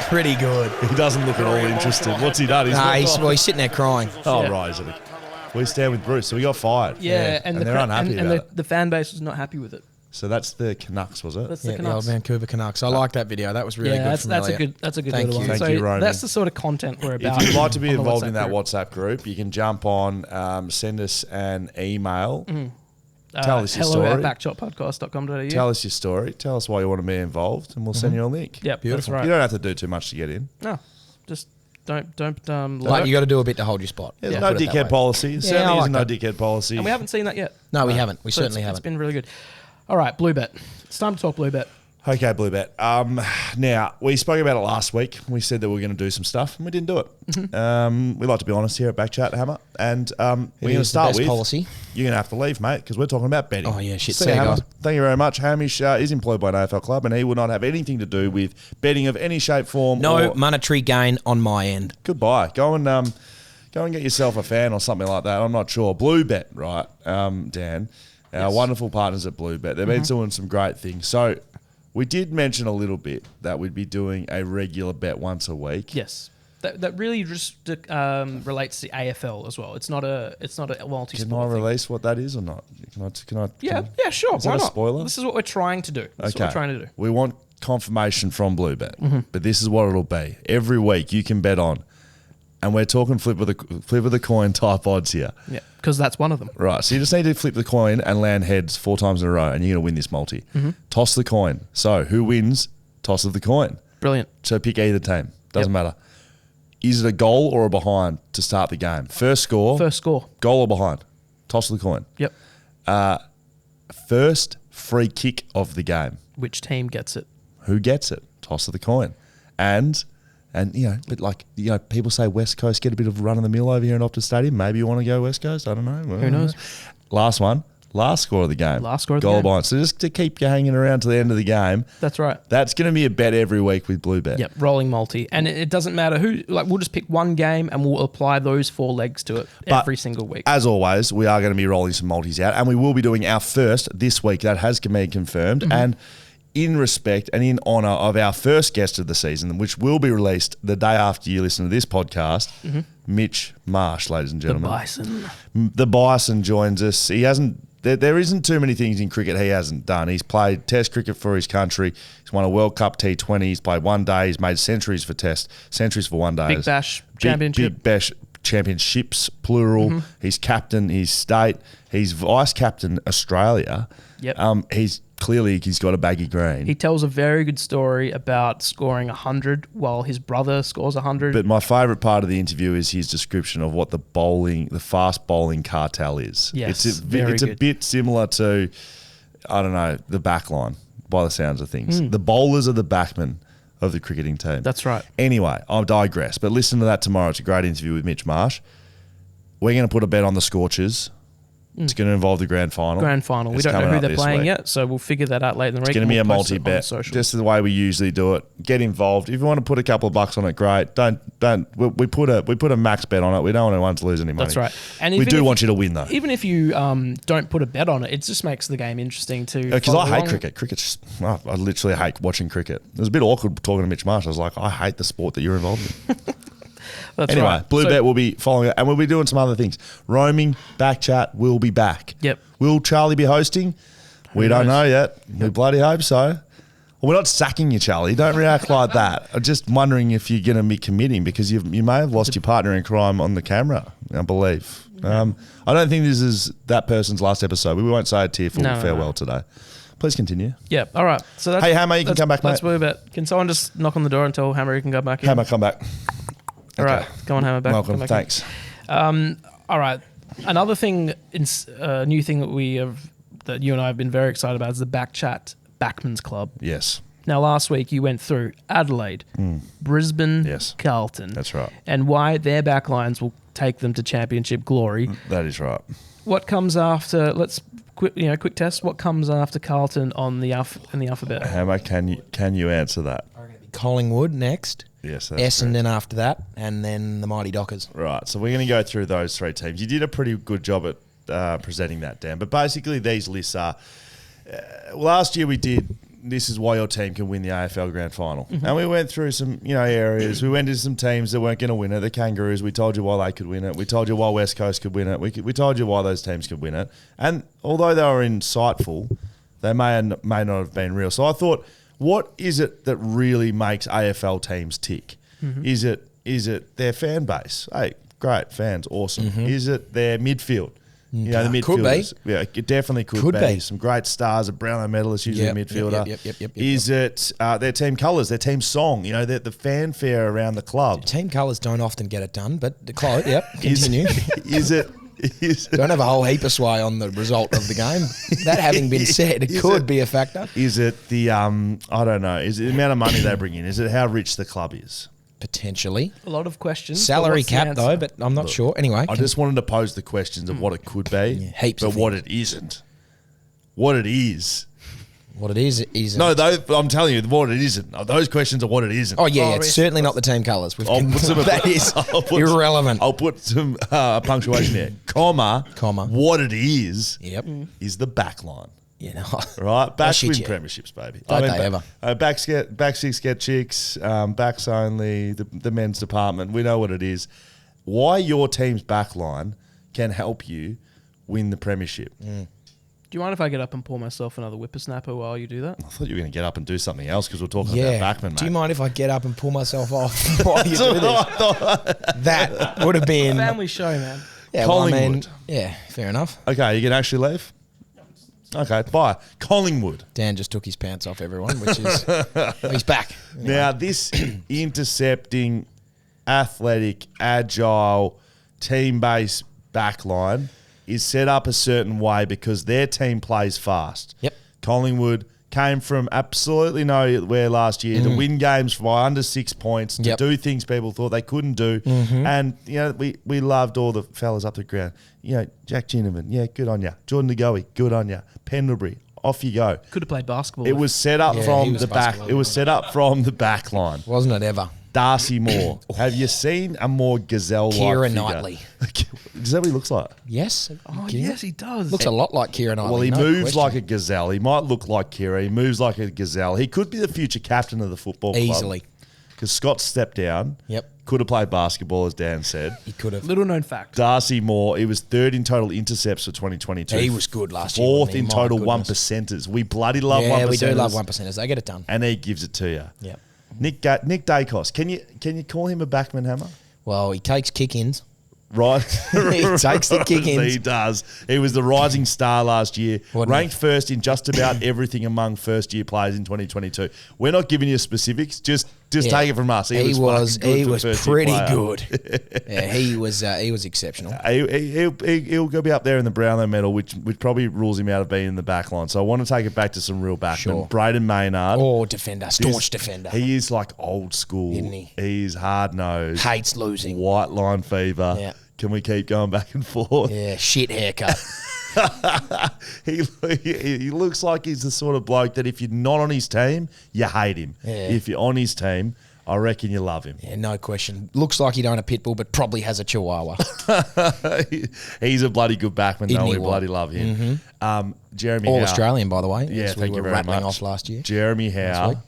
Pretty good. He doesn't look at all interested. What's he done? He's sitting there crying. Oh, Yeah. right. Isn't he? We stand with Bruce. So we got fired. Yeah, and they're unhappy and about it. the fan base was not happy with it. So that's the Canucks, was it? That's Yeah, the the old Canucks. Vancouver Canucks. I like that video. That was really good. From that's a Elliot. good Thank little you. one. Thank So you, Romy. that's the sort of content we're about. If you'd like to be on the involved in WhatsApp that group. WhatsApp group, you can jump on, send us an email. Tell us your story. hello@backshotpodcast.com.au. Tell us your story. Tell us why you want to be involved, and we'll send you a link. Yep, Beautiful. that's You right. don't have to do too much to get in. No, just don't. Like, you got to do a bit to hold your spot. There's Yeah. no Put it that dickhead way. policy. There certainly I like isn't no that. dickhead policy. and we haven't seen that yet. No, we haven't. We So certainly it's haven't. been really good. All right, Blue Bet. It's time to talk Blue Bet. Okay, Blue Bet. Now, we spoke about it last week. We said that we were going to do some stuff, and we didn't do it. We like to be honest here at BackChat, Hammer. And we're going to is the start best with policy. You're going to have to leave, mate, because we're talking about betting. Oh, yeah, shit. See See you, you, Hammer. guys. Thank you very much. Hamish is employed by an AFL club, and he will not have anything to do with betting of any shape, form, No or... monetary gain on my end. Goodbye. Go and get yourself a fan or something like that. I'm not sure. Blue Bet, right, Dan? Our wonderful partners at Blue Bet. They've been doing some great things. So we did mention a little bit that we'd be doing a regular bet once a week. Yes. That really just relates to AFL as well. It's not a multi-sport Can I thing. release what that is or not? Can I? Yeah, sure. Is Why that a not? spoiler? This is what we're trying to do. This is what we're trying to do. We want confirmation from Blue Bet, but this is what it'll be. Every week you can bet on, and we're talking flip of the coin type odds here. Yeah, because that's one of them. Right, so you just need to flip the coin and land heads 4 times in a row, and you're going to win this multi. Toss the coin. So who wins? Toss of the coin. Brilliant. So pick either team. Doesn't Yep. matter. Is it a goal or a behind to start the game? First score. Goal or behind? Toss of the coin. Yep. First free kick of the game. Which team gets it? Who gets it? Toss of the coin. And people say West Coast get a bit of run of the mill over here in Optus Stadium. Maybe you want to go West Coast. I don't know. Who knows? Last one. Last score of the game. Last score of the Goal game. behind. So just to keep you hanging around to the end of the game. That's right. That's going to be a bet every week with Blue Bet. Yep, rolling multi. And it doesn't matter who, we'll just pick one game and we'll apply those 4 legs to it But every single week. As always, we are going to be rolling some multis out, and we will be doing our first this week. That has been confirmed. And in respect and in honour of our first guest of the season, which will be released the day after you listen to this podcast, Mitch Marsh, ladies and The gentlemen. Bison. The Bison joins us. He hasn't. There isn't too many things in cricket he hasn't done. He's played Test cricket for his country. He's won a World Cup T20. He's played one day. He's made centuries for Test, centuries for one day. Big Bash Championship. Big Bash Championships, plural. He's captain his state. He's vice captain Australia. Yep. He's got a baggy green. He tells a very good story about scoring 100 while his brother scores 100. But my favourite part of the interview is his description of what the fast bowling cartel is. Yes, it's very a good. bit similar to, I don't know, the backline by the sounds of things. The bowlers are the backmen of the cricketing team. That's right. Anyway, I'll digress. But listen to that tomorrow. It's a great interview with Mitch Marsh. We're going to put a bet on the Scorchers. It's going to involve the grand final. We It's don't know coming who up they're this playing week. yet, so we'll figure that out later in the week. It's going to be a and we'll post it on the multi-bet, socials. just the way we usually do it. Get involved. If you want to put a couple of bucks on it, great. Don't. We put a max bet on it. We don't want anyone to lose any money. That's right. And we even do if- want you to win though, Even if you don't put a bet on it, it just makes the game interesting too. because I hate cricket. Cricket's just, I literally hate watching cricket. It was a bit awkward talking to Mitch Marsh. I was like, I hate the sport that you're involved in. That's Anyway, right. Blue So- Bet will be following it, and we'll be doing some other things. Roaming, BackChat will be back. Yep. Will Charlie be hosting? We don't know yet. We bloody hope so. Well, we're not sacking you, Charlie. Don't react like that. I'm just wondering if you're going to be committing because you may have lost your partner in crime on the camera, I believe. I don't think this is that person's last episode. We won't say a tearful farewell today. Please continue. Yeah. All right. So that's, hey, Hammer, you can come back, mate. Let's move it. Can someone just knock on the door and tell Hammer he can go back in? Hammer, come back. All right. Come on, Hammer, back. Welcome. Back Thanks. All right. Another thing, new thing that you and I have been very excited about is the BackChat Backman's Club. Yes. Now, last week you went through Adelaide, Brisbane, Carlton. That's right. And why their backlines will take them to championship glory. That is right. What comes after? Let's quick test. What comes after Carlton in the alphabet? Hammer, can you answer that? Collingwood next. Yes, Essendon after that, and then the Mighty Dockers. Right, so we're going to go through those three teams. You did a pretty good job at presenting that, Dan. But basically, these lists are. Last year we did. This is why your team can win the AFL Grand Final, and we went through some areas. We went into some teams that weren't going to win it. The Kangaroos. We told you why they could win it. We told you why West Coast could win it. We told you why those teams could win it. And although they were insightful, they may not have been real. So I thought, what is it that really makes AFL teams tick? Is it their fan base? Hey, great fans, awesome. Is it their midfield? The midfielders. Could be. Yeah, it definitely could be. Some great stars, a Brownlow medalist, usually a midfielder. Yep. Is it their team colours, their team song? The fanfare around the club. Team colours don't often get it done, but the cloud. Yep. Continue. Is it? Don't have a whole heap of sway on the result of the game. That having been said, it could be a factor. Is it the I don't know? Is it the amount of money they bring in? Is it how rich the club is? Potentially. A lot of questions. Salary cap though, but I'm not sure. Anyway, I just wanted to pose the questions of what it could be, heaps but of what it isn't. What it is. What it is. No, I'm telling you what it isn't. Those questions are what it isn't. Oh yeah, it's certainly not the team colours. That is irrelevant. I'll put some punctuation there. Comma. What it is. Yep. Is the back line. Right? Backs win premierships, baby. Don't they ever? Back six get chicks, backs only, the men's department. We know what it is. Why your team's back line can help you win the premiership. Do you mind if I get up and pour myself another whippersnapper while you do that? I thought you were going to get up and do something else because we're talking about Backman, mate. Do you mind if I get up and pull myself off while you do this? That would have been... Family show, man. Yeah, Collingwood. Fair enough. Okay, you can actually leave? Okay, bye. Collingwood. Dan just took his pants off, everyone, which is... he's back. Anyway. Now, this intercepting, athletic, agile, team-based backline is set up a certain way because their team plays fast. Yep. Collingwood came from absolutely nowhere last year to win games by under 6 points, to do things people thought they couldn't do. And, we loved all the fellas up the ground. Jack Ginnivan, good on you. Jordan DeGoey, good on you. Pendlebury, off you go. Could have played basketball. It was set up from the back. It was set up from the back line. Wasn't it ever? Darcy Moore. Have you seen a more gazelle-like Keira figure? Knightley. Is that what he looks like? Yes. Oh, yes, he does. Looks a lot like Keira Knightley. Well, he moves like a gazelle. He might look like Keira. He moves like a gazelle. He could be the future captain of the football club. Easily. Because Scott stepped down. Yep. Could have played basketball, as Dan said. He could have. Little known fact. Darcy Moore, he was third in total intercepts for 2022. He was good last year. Fourth in total one percenters. We bloody love one percenters. Yeah, we do love one percenters. They get it done. And he gives it to you. Yep. Nick Dacos, can you call him a backman, Hammer? Well, he takes kick-ins. Right. He takes the kick-ins. He does. He was the rising star last year. Ranked first in just about everything among first-year players in 2022. We're not giving you specifics. Just take it from us. He was pretty good. Yeah, he was exceptional. He'll go be up there in the Brownlow medal, which probably rules him out of being in the back line. So I want to take it back to some real backmen. Sure. Braden Maynard. Defender. Staunch defender. He is like old school. Isn't he? He's hard-nosed. Hates losing. White line fever. Yeah. Can we keep going back and forth? Yeah, shit haircut. He looks like he's the sort of bloke that if you're not on his team, you hate him. Yeah. If you're on his team, I reckon you love him. Yeah, no question. Looks like he'd own a pit bull, but probably has a chihuahua. He's a bloody good backman, though. We what? bloody love him. Jeremy All Howe. Australian, by the way. Yeah, as thank we you were very rattling much. off last year. Jeremy week. Howe,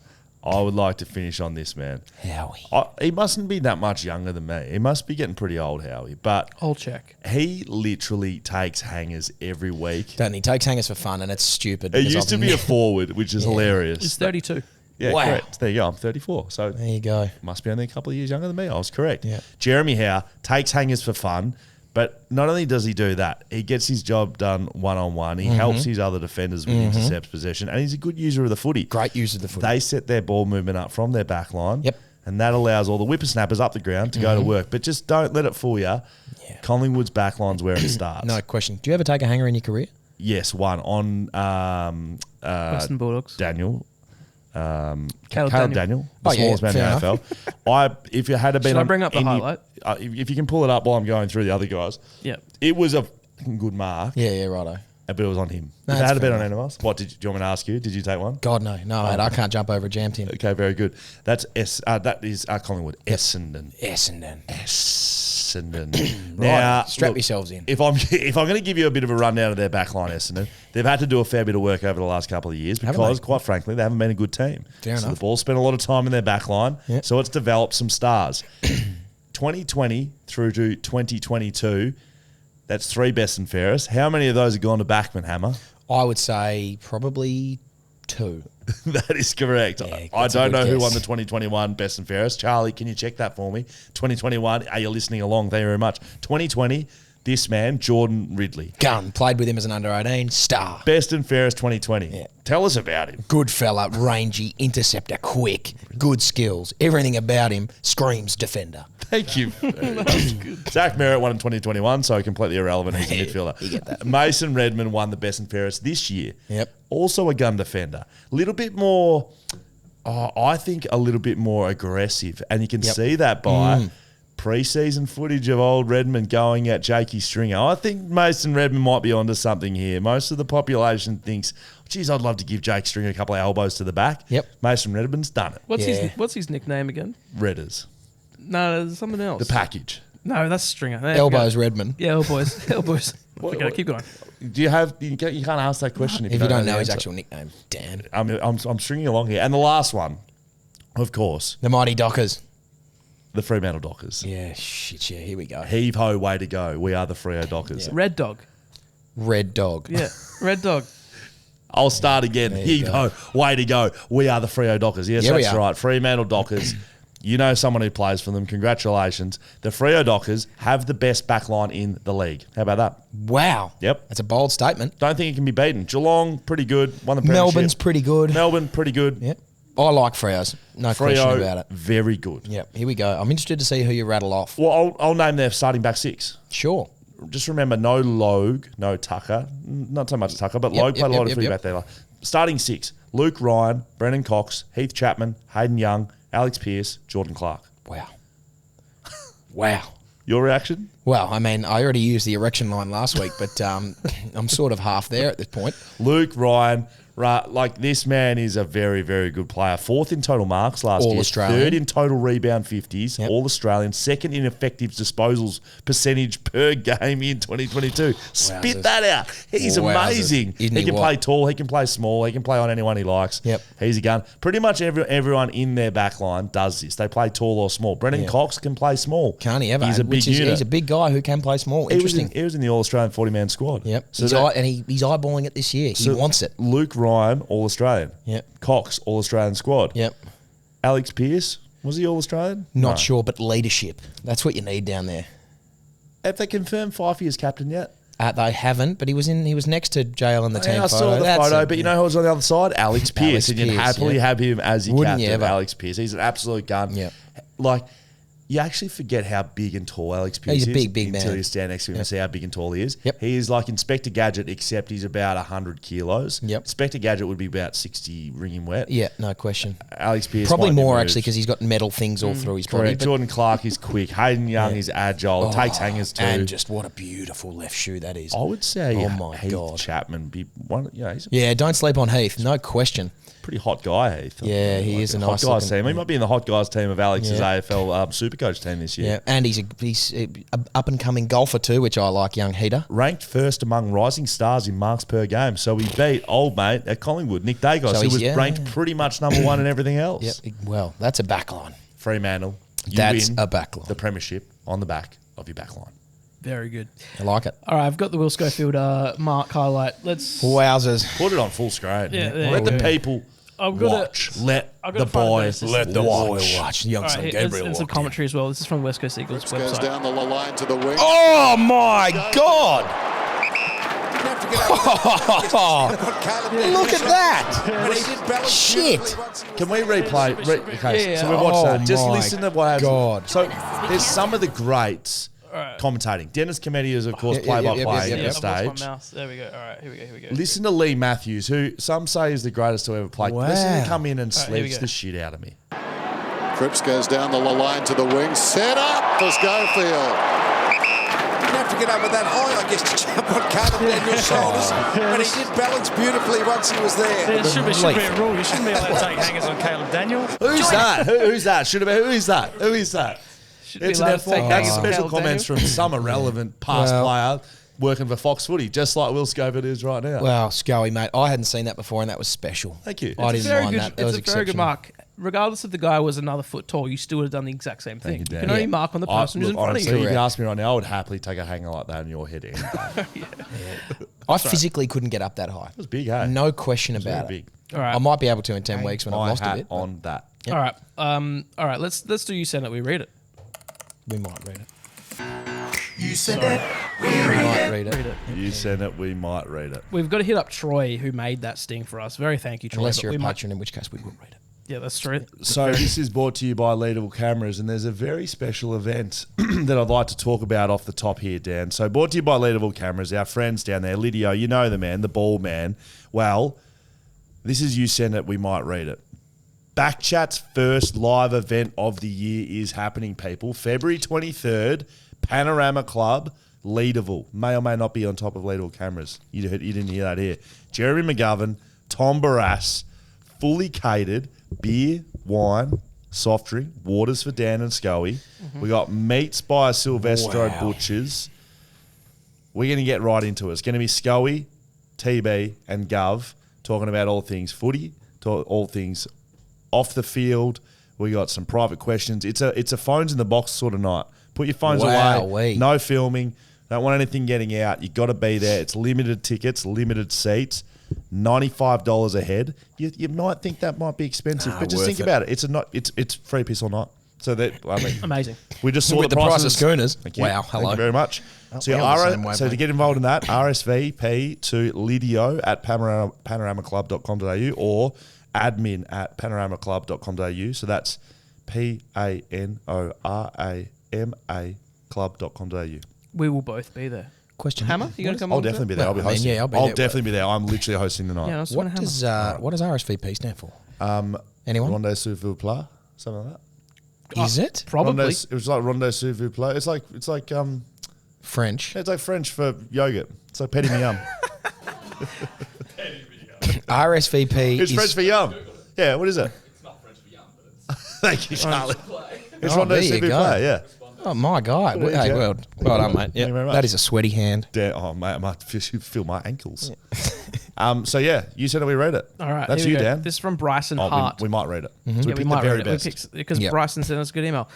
I would like to finish on this, man. Howie. He mustn't be that much younger than me. He must be getting pretty old, Howie. But I'll check. he literally takes hangers every week. Don't he? Takes hangers for fun, and it's stupid. He because used to I've be a never- forward, which is hilarious. He's 32. Yeah, Wow. correct. There you go. I'm 34. So There you go. must be only a couple of years younger than me. I was correct. Yeah. Jeremy Howe takes hangers for fun, but not only does he do that, he gets his job done one-on-one. He helps his other defenders with intercepts possession, and he's a good user of the footy. Great use of the footy. They set their ball movement up from their back line. Yep. And that allows all the whippersnappers up the ground to go to work. But just don't let it fool you. Yeah. Collingwood's back line's where it starts. No question. Do you ever take a hanger in your career? Yes, one on Western Bulldogs. Daniel. Caleb Daniel, the Oh, yeah, smallest man in the fair AFL. If you had been Should I on bring up the any- highlight? if you can pull it up while I'm going through the other guys, Yeah. it was a fucking good mark, Yeah, righto. but it was on him. No, if it that's had been fair on anyone else, do you want me to ask you? Did you take one? God, no. No, mate, I can't jump over a jam tin. Okay, very good. That is Collingwood. Essendon. Essendon. Essendon. Right, strap yourselves in. If I'm going to give you a bit of a rundown of their backline, Essendon, they've had to do a fair bit of work over the last couple of years Haven't because, they? quite frankly, they haven't been a good team. Fair so enough. the ball's spent a lot of time in their backline, Yeah. so it's developed some stars. 2020 through to 2022, that's 3 best and fairest. How many of those have gone to Backman, Hammer? I would say probably 2. That is correct. Yeah, I that's a don't good know who guess. won the 2021 best and fairest. Charlie, can you check that for me? 2021, are you listening along? Thank you very much. 2020, this man, Jordan Ridley. Gun. Played with him as an under-18 star. Best and fairest 2020. Yeah. Tell us about him. Good fella, rangy, interceptor, quick, good skills. Everything about him screams defender. Thank you. Zach Merritt won in 2021, so completely irrelevant. He's a midfielder. You get that. Mason Redmond won the best and fairest this year. Yep. Also a gun defender. Little bit more, I think a little bit more aggressive. And you can Yep. see that by pre-season footage of old Redmond going at Jakey Stringer. I think Mason Redmond might be onto something here. Most of the population thinks, geez, I'd love to give Jake Stringer a couple of elbows to the back. Yep. Mason Redmond's done it. What's his nickname again? Redders. No, there's someone else. The package. No, that's Stringer. There you Elbows go. Redmond. Yeah, elbows. Elbows. Okay, keep going. Do you have? You can't ask that question If you don't know the his answer. actual nickname. Dan. I'm stringing along here, and the last one, of course, The Mighty Dockers. the Fremantle Dockers. Yeah, shit, yeah, here we go. Heave ho, way to go! We are the Freo Dockers. Red Dog. Red Dog. Yeah, Red Dog. I'll start again. There you Heave go. ho, way to go! We are the Freo Dockers. Yes, Yeah, we that's are. right. Fremantle Dockers. You know someone who plays for them. Congratulations. The Freo Dockers have the best backline in the league. How about that? Wow. Yep. That's a bold statement. Don't think it can be beaten. Geelong, pretty good. Won the premiership. Melbourne's pretty good. Melbourne, pretty good. Yep. I like Freo's. No question about Freo, it. very good. Yep, here we go. I'm interested to see who you rattle off. Well, I'll name their starting back 6. Sure. Just remember, no Logue, no Tucker. Not so much Tucker, but Yep, Logue played a lot of yep, footy yep. back there. Starting 6, Luke Ryan, Brennan Cox, Heath Chapman, Hayden Young, Alex Pearce, Jordan Clark. Wow. Wow. Your reaction? Well, I mean, I already used the erection line last week, but I'm sort of half there at this point. Luke Ryan, like this man is a very, very good player. 4th in total marks last year. All-Australian. 3rd in total rebound 50s. Yep. All-Australian. 2nd in effective disposals percentage per game in 2022. Spit Wowzers. that out. He's Wowzers. amazing. Isn't He he can what? play tall. He can play small. He can play on anyone he likes. Yep. He's a gun. Pretty much everyone in their back line does this. They play tall or small. Brennan Yep. Cox can play small. Can't he ever? He's a big unit. He's a big guy who can play small. He was Interesting. in the All-Australian 40-man squad. Yep. So He's that- he's eyeballing it this year. He wants it. Luke Ryan, All-Australian. Yep. Cox, All-Australian squad. Yep. Alex Pearce, was he All-Australian? Not No. sure, but leadership. That's what you need down there. Have they confirmed Fifey as captain yet? They haven't, but he was next to JL in the team Yeah, I photo. saw the That's photo, it. but you know who was on the other side? Alex Pearce. Alex And you'd Pearce, happily yeah. have him as your Wouldn't you captain, ever? Alex Pearce. He's an absolute gun. Yep. Like, you actually forget how big and tall Alex Pearce He's a is big until man. you stand next to him and see how big and tall he is. Yep. He is like Inspector Gadget, except he's about 100 kilos. Yep. Inspector Gadget would be about 60 ringing wet. Yeah, no question. Alex Pearce Probably might be more moved. actually because he's got metal things all through his body. Correct. but- Jordan Clark is quick. Hayden Young Yeah. is agile. Takes hangers too. And just what a beautiful left shoe that is. I would say Oh my Heath God. Chapman be one. You know, he's a Yeah, don't sleep on Heath. No question. pretty hot guy, Heath. Yeah, he is a hot nice guys looking- team. He might be in the hot guys team of Alex's Yeah. AFL Super Supercoach team this year. Yeah, and he's a up and coming golfer too, which I like, young heater. Ranked first among rising stars in marks per game. So he beat old mate at Collingwood, Nick Dagos, who was ranked pretty much number one in everything else. Yep. Well, that's a backline. Fremantle. That's win a backline. The premiership on the back of your backline. Very good. I like it. All right, I've got the Will Schofield mark highlight. Let's Wowzers. Put it on full screen. Yeah, Let the people I've got watch. Let I've got the to find boys this. let the watch. watch. Young All son right, Gabriel and some walk commentary as well. This is from West Coast Eagles Goes website. down the line to the wing. Oh my God! Didn't have to get out. Look at that! Shit! Can we replay? Okay, Yeah. so we've watched that. Just my listen to what happens. God. So there's some of the greats commentating. Dennis Cometti is, of course, Yep, play-by-play yep, at yep, the I've lost stage. my mouse. There we go. All right, here we go. Listen to Lee Matthews, who some say is the greatest to ever play. Wow. Listen to come in and All right, here we sleeps go. the shit out of me. Cripps goes down the line to the wing. Set up for Schofield. Didn't have to get over that high, I guess, to jump on Caleb Daniel's shoulders. But he did balance beautifully once he was there. There should be a rule. You shouldn't be allowed to take hangers on Caleb Daniel. Who's that? Who's that? Should have been. Who is that? Who is that? It's allowed to take that's hangers on special Caleb comments from some irrelevant past player working for Fox Footy, just like Will Schofield is right now. Wow, Scully, mate. I hadn't seen that before, and that was special. Thank you. I It's didn't very mind good. that. That was It's a very good exceptional. mark. Regardless if the guy was another foot tall, you still would have done the exact same thing. you, Dan. You can only Yeah. mark on the person who's in front honestly, of you. you can ask me right now, I would happily take a hanger like that in your head. It I physically couldn't get up that high. was big, hey? No question It was very about it. big. All right. I might be able to in 10 weeks when I've My lost a hat bit. but on that. All right. All right. Let's do you send it. We read it. We might read it. You said that. We might read it. Read it. You send it, we might read it. We've got to hit up Troy, who made that sting for us. Very thank you, Troy. Unless but you're we a might- patron, in which case we will read it. Yeah, that's true. So this is brought to you by Leadable Cameras, and there's a very special event that I'd like to talk about off the top here, Dan. So brought to you by Leadable Cameras, our friends down there, Lydio, you know the man, the ball man. Well, this is you send it, we might read it. BackChat's first live event of the year is happening, people. February 23rd, Panorama Club, Leadable. May or may not be on top of Leadable Cameras. You didn't hear that here. Jeremy McGovern, Tom Barras, fully catered, beer, wine, soft drink, waters for Dan and Scully. We got meats by Silvestro Butchers. We're going to get right into it. It's going to be Scully, TB, and Gov talking about all things footy, all things off the field. We got some private questions. It's a phones in the box sort of night. Put your phones away. Wowee. No filming. Don't want anything getting out. You got to be there. It's limited tickets, limited seats. $95 a head. You might think that might be expensive, but just think about it. It's free piss all night. So that Amazing. we just saw With the price of schooners. Thank you. Wow, Thank hello. you very much. So, we're on the same so to wavelength. get involved in that, RSVP to Lydio at panoramaclub.com.au or admin at panoramaclub.com.au. So that's PANORAMA club.com.au. We will both be there. Question. Hammer, you going to come I'll on to definitely it? be there. I'll be Well, I mean, hosting. yeah, I'll be I'll there. definitely be there. I'm literally hosting the night. Yeah, I was What gonna does RSVP stand for? Anyone? Rondo s'il vous plaît, something like that. Is it Probably. It was like Rondo s'il vous plaît. It's like French? it's like French for yogurt. It's like petit miam. RSVP It's is French for yum. Yeah, what is it? It's not French for yum, but it's Thank you, Charlie. It's Oh, Rondo there you s'il vous go. plaît, yeah. Oh my God! Good Hey, job. well done, mate. you very Yeah, much. that is a sweaty hand. Oh, mate, I might feel my ankles. So, yeah, you said that we read it. All right. That's here we you, go. Dan. This is from Bryson Oh, Hart. we might read it. So Yeah, we we picked might the very read it. best. Because Yep. Bryson sent us a good email.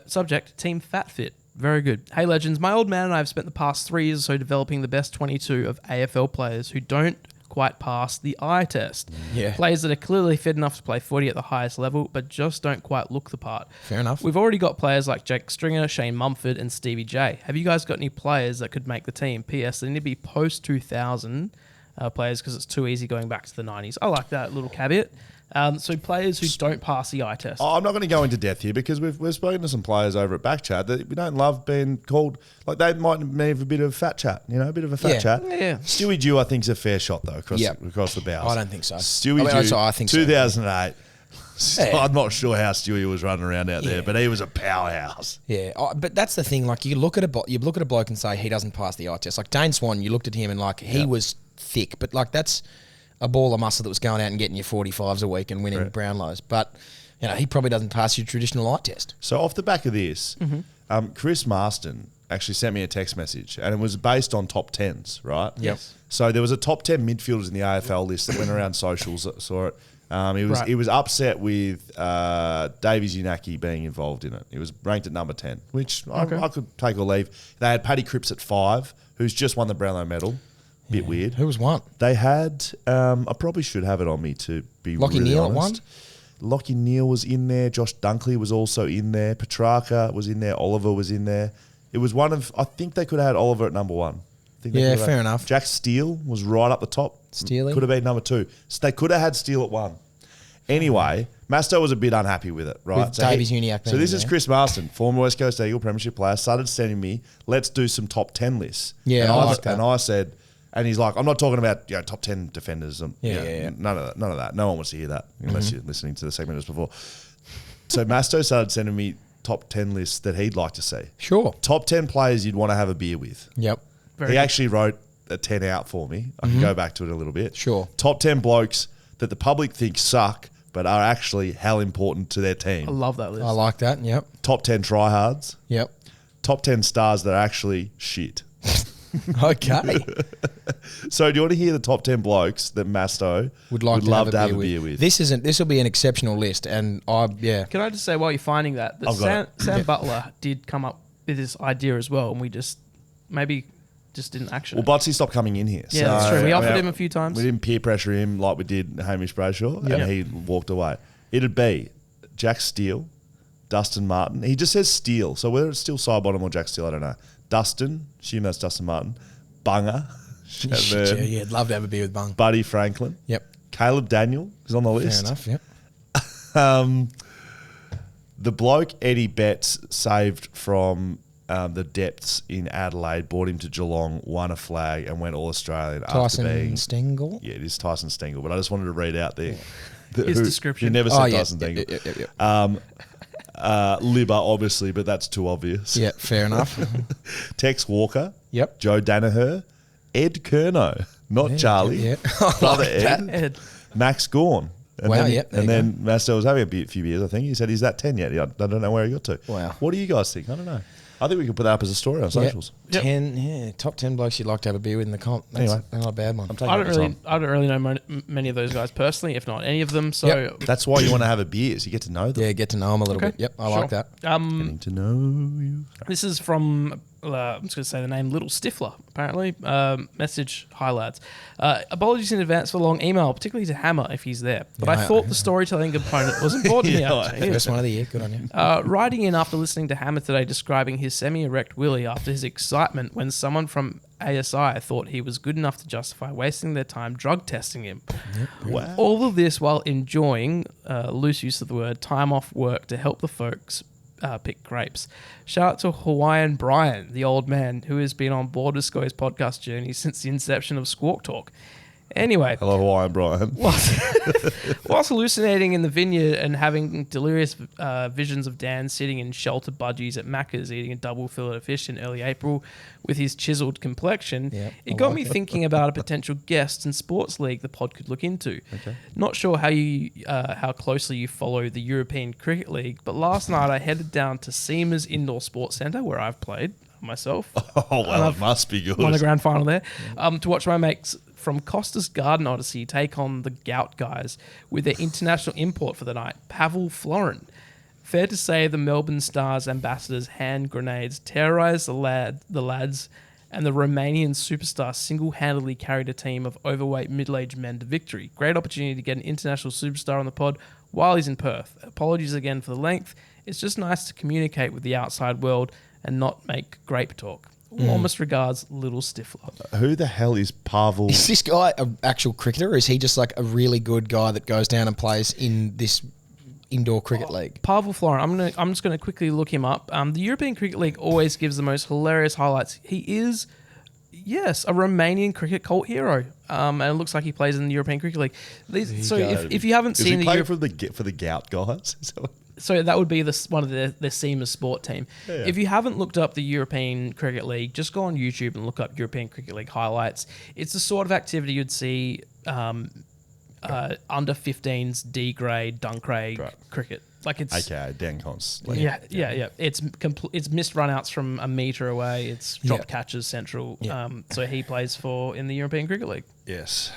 Subject, Team Fat Fit. Very good. Hey, legends. My old man and I have spent the past 3 years or so developing the best 22 of AFL players who don't quite pass the eye test. Yeah. Players that are clearly fit enough to play footy at the highest level, but just don't quite look the part. Fair enough. We've already got players like Jake Stringer, Shane Mumford, and Stevie J. Have you guys got any players that could make the team? P.S. They need to be post-2000 players because it's too easy going back to the 90s. I like that little caveat. So players who don't pass the eye test. Oh, I'm not going to go into depth here because we've spoken to some players over at BackChat that we don't love being called, like they might have a bit of fat chat, a bit of a fat Yeah. chat. Yeah. Stewie Dew, I think, is a fair shot, though, across the bows. I don't think so. Stewie I mean, Dew, so I think so. 2008. Yeah. I'm not sure how Stewie was running around out there, Yeah. but he was a powerhouse. Yeah, but that's the thing. Like you look at a bloke and say he doesn't pass the eye test. Like Dane Swan, you looked at him and like he was thick, but like that's a ball of muscle that was going out and getting you 45s a week and winning Brownlows. But he probably doesn't pass your traditional eye test. So off the back of this, Chris Marston actually sent me a text message, and it was based on top 10s, right? Yes. So there was a top 10 midfielders in the AFL list that went around socials that saw it. He was upset with Davies Unaki being involved in it. He was ranked at number 10, which I could take or leave. They had Paddy Cripps at 5, who's just won the Brownlow medal. Bit weird. Who was one? They had, I probably should have it on me to be Lachie really Neale honest. at 1? Lachie Neale was in there. Josh Dunkley was also in there. Petrarca was in there. Oliver was in there. It was one of, I think they could have had Oliver at number 1. Yeah, fair enough. Jack Steele was right up the top. Steele could have been number 2. So they could have had Steele at 1. Anyway, Masto was a bit unhappy with it, right? With Davies Uniacke. So this is Chris Marston, former West Coast Eagle premiership player, started sending me, let's do some top 10 lists. Yeah, and I like that. And I said, and he's like, I'm not talking about top 10 defenders. Yeah. None of that. No one wants to hear that unless you're listening to the segment just before. So Masto started sending me top 10 lists that he'd like to see. Sure. Top 10 players you'd want to have a beer with. Yep. He actually wrote a 10 out for me. I can go back to it a little bit. Sure. Top 10 blokes that the public thinks suck, but are actually hell important to their team. I love that list. I like that. Yep. Top 10 tryhards. Yep. Top 10 stars that are actually shit. Okay. So do you want to hear the top 10 blokes that Masto would love to have a beer with? This will be an exceptional list, and Can I just say while you're finding that Sam Butler did come up with this idea as well, and we just didn't action Well, it. Butsy stopped coming in here. Yeah, that's true. We offered him a few times. We didn't peer pressure him like we did Hamish Brayshaw, and he walked away. It'd be Jack Steele, Dustin Martin. He just says Steele, so whether it's Steele Sidebottom or Jack Steele, I don't know. Dustin, assume that's Dustin Martin. Bunger. yeah, I'd love to have a beer with Bung. Buddy Franklin. Yep. Caleb Daniel is on the list. Fair enough, yep. The bloke Eddie Betts saved from the depths in Adelaide, brought him to Geelong, won a flag, and went All-Australian Tyson after being... Stengel? Yeah, it is Tyson Stengel, but I just wanted to read out his description. You never said Tyson Stengel. Yep. Libber, obviously, but that's too obvious. Yeah, fair enough. Tex Walker. Yep. Joe Danaher. Ed Curnow. Not Charlie. Yeah. Brother Like Ed. Max Gawn. And Wow, then, yep, there and you then Masto was having a few beers, I think. He said, is that 10 yet? I don't know where he got to. Wow. What do you guys think? I don't know. I think we could put that up as a story on socials. Yep. Top 10 blokes you'd like to have a beer with in the comp. That's not a bad one. I don't really know many of those guys personally, if not any of them. So that's why you want to have a beer, so you get to know them. Yeah, get to know them a little bit. Yep, I like that. Getting to know you. This is from, I'm just going to say the name, Little Stifler, apparently. Message, hi lads. Apologies in advance for the long email, particularly to Hammer if he's there. But I thought the storytelling component was important here. First one of the year, good on you. Writing in after listening to Hammer today describing his semi-erect willy after his excitement when someone from ASI thought he was good enough to justify wasting their time drug testing him. Wow. All of this while enjoying, loose use of the word, time off work to help the folks pick grapes. Shout out to Hawaiian Brian, the old man, who has been on board with Scoy's podcast journey since the inception of Squawk Talk. Anyway. Hello, Hawaiian Brian. Whilst hallucinating in the vineyard and having delirious visions of Dan sitting in shelter budgies at Macca's eating a double fillet of fish in early April with his chiseled complexion, it got me thinking about a potential guest and sports league the pod could look into. Okay. Not sure how closely you follow the European Cricket League, but last night I headed down to Seamers Indoor Sports Centre, where I've played myself. Oh, well, it must be good. Won a grand final there. To watch my mates from Costa's Garden Odyssey take on the Gout guys with their international import for the night, Pavel Florin. Fair to say the Melbourne Stars ambassadors' hand grenades terrorised the lads, and the Romanian superstar single-handedly carried a team of overweight middle-aged men to victory. Great opportunity to get an international superstar on the pod while he's in Perth. Apologies again for the length. It's just nice to communicate with the outside world and not make grape talk. Warmest regards, Little Stifler. Who the hell is Pavel? Is this guy an actual cricketer, or is he just like a really good guy that goes down and plays in this indoor cricket league? Pavel Florin. I'm just going to quickly look him up. The European Cricket League always gives the most hilarious highlights. He is, yes, a Romanian cricket cult hero. And it looks like he plays in the European Cricket League. If you haven't seen he playing for the Gout guys? So that would be one of the Seamers sport team. Yeah. If you haven't looked up the European Cricket League, just go on YouTube and look up European Cricket League highlights. It's the sort of activity you'd see under 15s D grade, dunk grade cricket. Like it's Okay, Dan Const. yeah. It's it's missed runouts from a metre away. It's dropped catches central. Yeah. So he plays in the European Cricket League. Yes.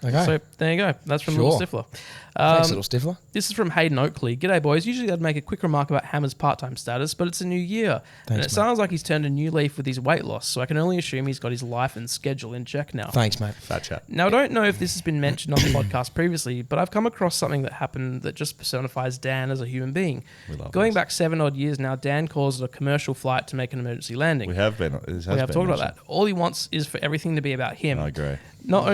Okay. So there you go. That's from Sure. Little Stifler. Thanks, Little Stifler. This is from Hayden Oakley. G'day, boys. Usually I'd make a quick remark about Hammer's part-time status, but it's a new year. And it mate. sounds like he's turned a new leaf with his weight loss, so I can only assume he's got his life and schedule in check now. Thanks, mate. Fat chat. Now, I don't know if this has been mentioned on the podcast previously, but I've come across something that happened that just personifies Dan as a human being. Going back 7 odd years now, Dan calls it a commercial flight to make an emergency landing. We have been. We have talked about that. All he wants is for everything to be about him. I agree. Not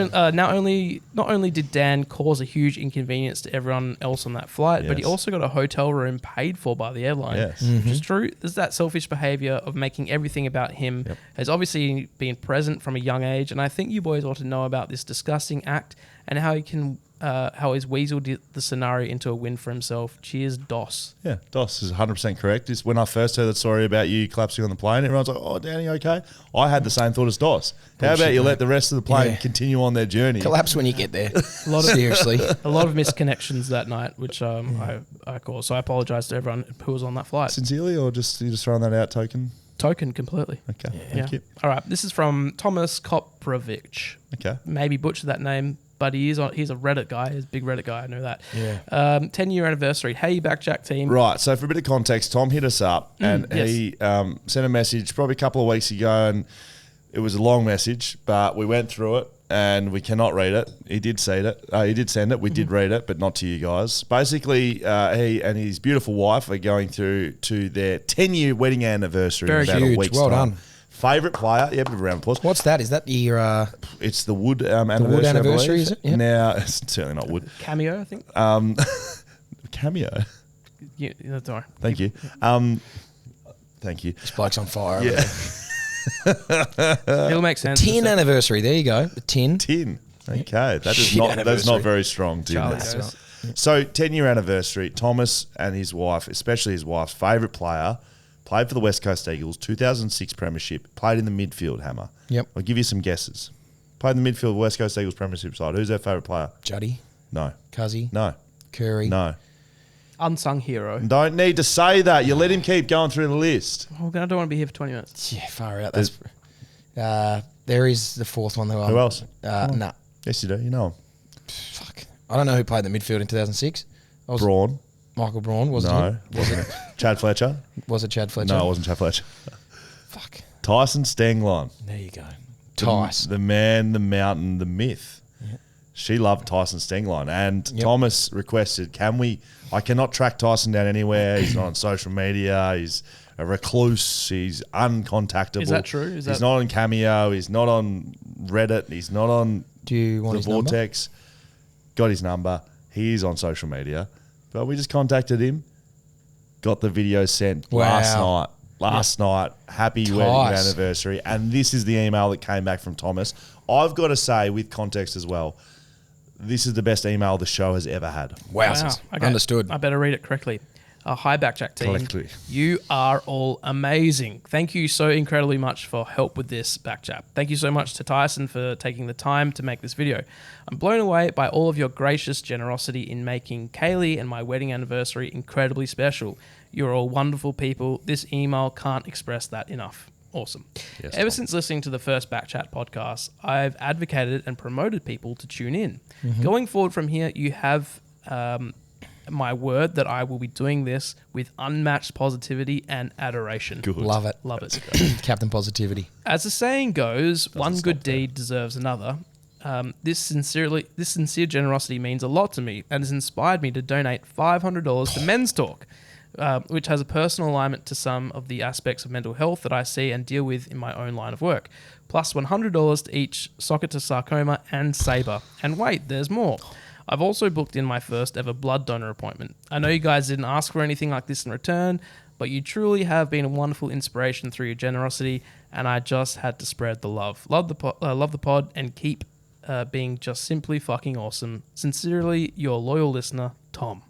only did Dan cause a huge inconvenience to everyone else on that flight, but he Yes. also got a hotel room paid for by the airline. Yes. Which is true. There's that selfish behaviour of making everything about him has obviously been present from a young age, and I think you boys ought to know about this disgusting act and how he can how he's weaseled the scenario into a win for himself. Cheers, Dos. Yeah, Dos is 100% correct. It's when I first heard that story about you collapsing on the plane, everyone's like, oh, Danny, okay? I had the same thought as Dos. How about you let the rest of the plane continue on their journey? Collapse when you get there. Seriously. A lot of misconnections that night, which I caused. So I apologise to everyone who was on that flight. Sincerely, or just you just throwing that out token? Token completely. Okay, thank you. All right, this is from Thomas Koprovich. Okay. Maybe butchered that name, but he's a Reddit guy. He's a big Reddit guy. I know that. Yeah. 10-year anniversary. Hey, BackChat team. Right, so for a bit of context, Tom hit us up and he sent a message probably a couple of weeks ago, and it was a long message, but we went through it and we cannot read it. He did send it. We did read it, but not to you guys. Basically, he and his beautiful wife are going through to their 10-year wedding anniversary Very in about huge. a week's Well time. done. Favourite player? Yeah, bit of a round of applause. What's that? Is that your... It's the Wood anniversary. anniversary, is it? Yep. Now, it's certainly not Wood. Cameo, I think. Cameo. Yeah, that's all right. Thank you. Thank you. This bloke's on fire. Yeah. It'll make sense. 10 anniversary. There you go. The 10. 10. Okay. That's Shit not anniversary. very strong, Tim. Charlie That's- goes. So, 10-year anniversary. Thomas and his wife, especially his wife's favourite player, played for the West Coast Eagles, 2006 premiership, played in the midfield, Hammer. Yep. I'll give you some guesses. Played in the midfield, West Coast Eagles premiership side. Who's their favourite player? Juddy. No. Cuzzy. No. Curry. No. Unsung hero. Don't need to say that. You let him keep going through the list. Oh, I don't want to be here for 20 minutes. Yeah, far out. That's... there is the fourth one. Who else? Nah. Yes, you do. You know him. Fuck. I don't know who played in the midfield in 2006. Braun. Michael Braun, wasn't No, it? wasn't it? Chad Fletcher? Was it Chad Fletcher? No, it wasn't Chad Fletcher. Fuck. Tyson Stenglon. There you go. Tice. The man, the mountain, the myth. Yep. She loved Tyson Stenglon. And Thomas requested, I cannot track Tyson down anywhere. He's not on social media. He's a recluse. He's uncontactable. Is that true? He's not on Cameo. He's not on Reddit. He's not on Do you want the his number? Vortex. Got his number. He is on social media. But we just contacted him. Got the video sent last night. Happy wedding anniversary. And this is the email that came back from Thomas. I've got to say, with context as well, this is the best email the show has ever had. Wow. Okay. Understood. I better read it correctly. Hi, BackChat team. Correctly. You are all amazing. Thank you so incredibly much for help with this, BackChat. Thank you so much to Tyson for taking the time to make this video. I'm blown away by all of your gracious generosity in making Kaylee and my wedding anniversary incredibly special. You're all wonderful people. This email can't express that enough. Awesome. Yes, Ever Tom. since listening to the first BackChat podcast, I've advocated and promoted people to tune in. Going forward from here, you have... my word that I will be doing this with unmatched positivity and adoration. Good. Love it. Love it. Captain Positivity. As the saying goes, one good deed deserves another. This sincere generosity means a lot to me and has inspired me to donate $500 to Men's Talk, which has a personal alignment to some of the aspects of mental health that I see and deal with in my own line of work, plus $100 to each socket to sarcoma and Sabre. And wait, there's more. I've also booked in my first ever blood donor appointment. I know you guys didn't ask for anything like this in return, but you truly have been a wonderful inspiration through your generosity, and I just had to spread the love. Love the pod, and keep being just simply fucking awesome. Sincerely, your loyal listener, Tom.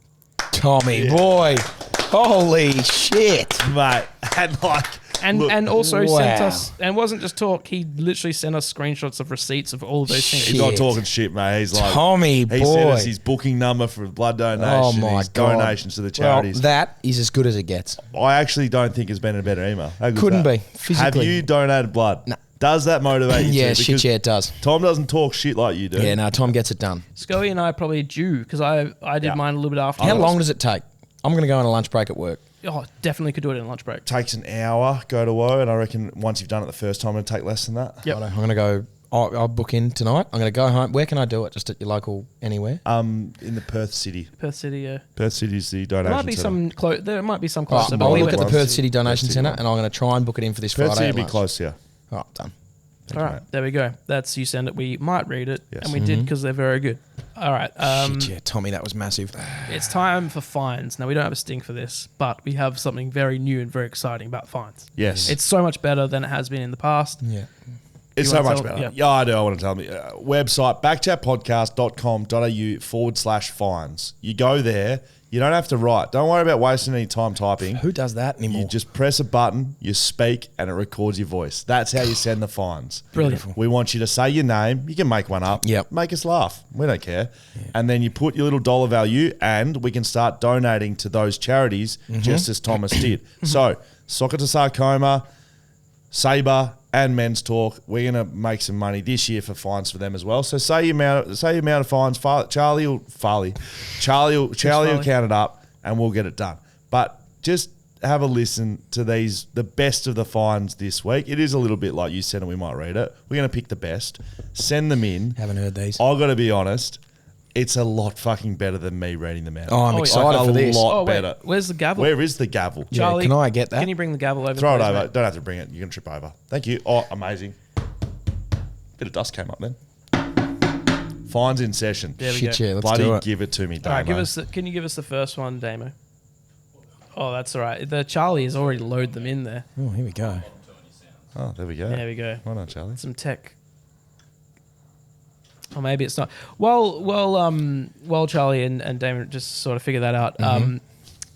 Tommy, boy. Holy shit. Mate, and like, And also sent Wow. us, and it wasn't just talk, he literally sent us screenshots of receipts of all of those things. He's not talking shit, mate. He's like, Tommy he boy. sent us his booking number for blood donation, Oh my his God. donations to the charities. Well, that is as good as it gets. I actually don't think it's been a better email. How good's Couldn't that? be, physically. Have you donated blood? No. Does that motivate you? Yeah, too? shit, Because yeah, it does. Tom doesn't talk shit like you do. Yeah, no, Tom gets it done. Scully and I are probably due because I did mine a little bit after. How long does it take? I'm going to go on a lunch break at work. Oh, definitely could do it in a lunch break. Takes an hour, go to woe, and I reckon once you've done it the first time, it'll take less than that. Yep. I'm going to go. I'll book in tonight. I'm going to go home. Where can I do it? Just at your local anywhere? In the Perth City. Perth City, yeah. Perth City is the There donation might be centre. some close. There might be some All right, closer. but I'll we look at went the to Perth City Donation City Centre one. and I'm going to try and book it in for this Perth Friday. City at will be lunch. close, yeah. All right, done. All right, there we go. That's you send it. We might read it, Yes. and we did because they're very good. All right, Shit, yeah, Tommy, that was massive. it's time for fines. Now we don't have a sting for this, but we have something very new and very exciting about fines. Yes. It's so much better than it has been in the past. Yeah. It's You so wanna much tell- better. yeah. Yeah, I do. I want to tell me. Website, backchatpodcast.com.au/fines. You go there. You don't have to write. Don't worry about wasting any time typing. Who does that anymore? You just press a button, you speak, and it records your voice. That's how you send the fines. Brilliant. We want you to say your name. You can make one up. Yep. Make us laugh. We don't care. And then you put your little dollar value, and we can start donating to those charities, just as Thomas did. So, Soccer to Sarcoma, Sabre, and Men's Talk. We're going to make some money this year for fines for them as well. So say your amount of fines. Charlie will count it up, and we'll get it done. But just have a listen to the best of the fines this week. It is a little bit like you said, and we might read it. We're going to pick the best, send them in. Haven't heard these. I've got to be honest. It's a lot fucking better than me reading them out. Oh, I'm yeah. excited for this. A lot Oh wait, better. where's the gavel? Where is the gavel? Yeah, Charlie, can I get that? Can you bring the gavel over? Throw it please, over. mate? Don't have to bring it. You can trip over. Thank you. Oh, amazing. Bit of dust came up then. Fines in session. There we Shit, go. yeah, let's Bloody do it. give it to me, Damo. All right, can you give us the first one, Damo? Oh, that's all right. The Charlie has already loaded them in there. Oh, here we go. Oh, there we go. There we go. Well done, Charlie. Some tech. Or maybe it's not. Well, Charlie and Damon just sort of figured that out.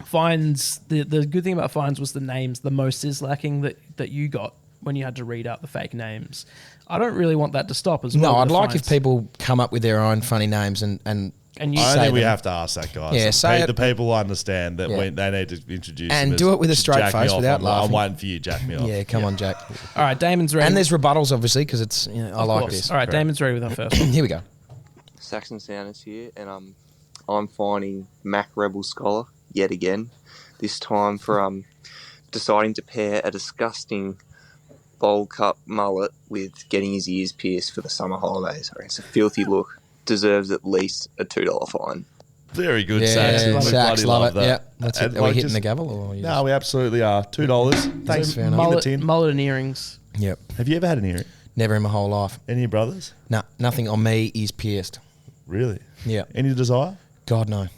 Fines. The good thing about fines was the names. The most is lacking that you got when you had to read out the fake names. I don't really want that to stop as well. No, with I'd the like fines. if people come up with their own funny names and And you I say don't think we them. have to ask that, guys. Yeah, say the it. people understand that Yeah. they need to introduce And them do as- it with a to straight jack me face off. without I'm laughing. waiting for you to jack me off. yeah, come on, Jack. All right, Damon's ready. And there's rebuttals, obviously, because it's I Of like course. this. All right, Damon's ready with our first one. Here we go. Saxon Sounders here, and I'm finding Mac Rebel Scholar yet again. This time for deciding to pair a disgusting bowl cut mullet with getting his ears pierced for the summer holidays. It's a filthy look. Deserves at least a $2 fine. Very good, Yeah, Saxon. We Sax, bloody love it. that. Yeah, that's it. And Are we like hitting just- the gavel? Or you No, we absolutely are. $2. Thanks. fair enough. In the mullet, tin. mullet and earrings. Yep. Have you ever had an earring? Never in my whole life. Any of your brothers? No, nothing on me is pierced. Really? Yeah. Any desire? God, no.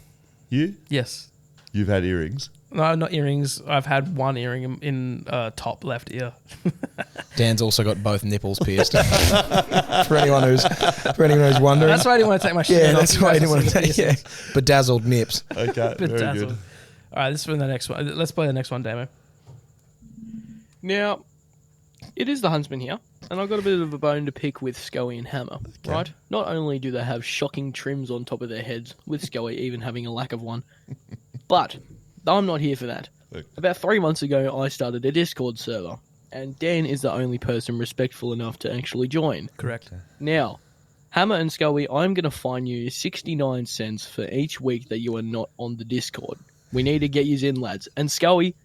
You? Yes. You've had earrings. No, not earrings. I've had one earring in top left ear. Dan's also got both nipples pierced. for anyone who's wondering. That's why I didn't want to take my shirt Yeah, off. that's You why I guys didn't want to have take. seen the Yeah, piercings. bedazzled nips. Okay, very Bedazzled. good. All right, this is for the next one. Let's play the next one, Damo. Now, it is the Huntsman here, and I've got a bit of a bone to pick with Scully and Hammer, right? Not only do they have shocking trims on top of their heads, with Scully even having a lack of one, but I'm not here for that. About 3 months ago, I started a Discord server, and Dan is the only person respectful enough to actually join. Correct. Now, Hammer and Scully, I'm going to fine you 69 cents for each week that you are not on the Discord. We need to get yous in, lads. And Scully,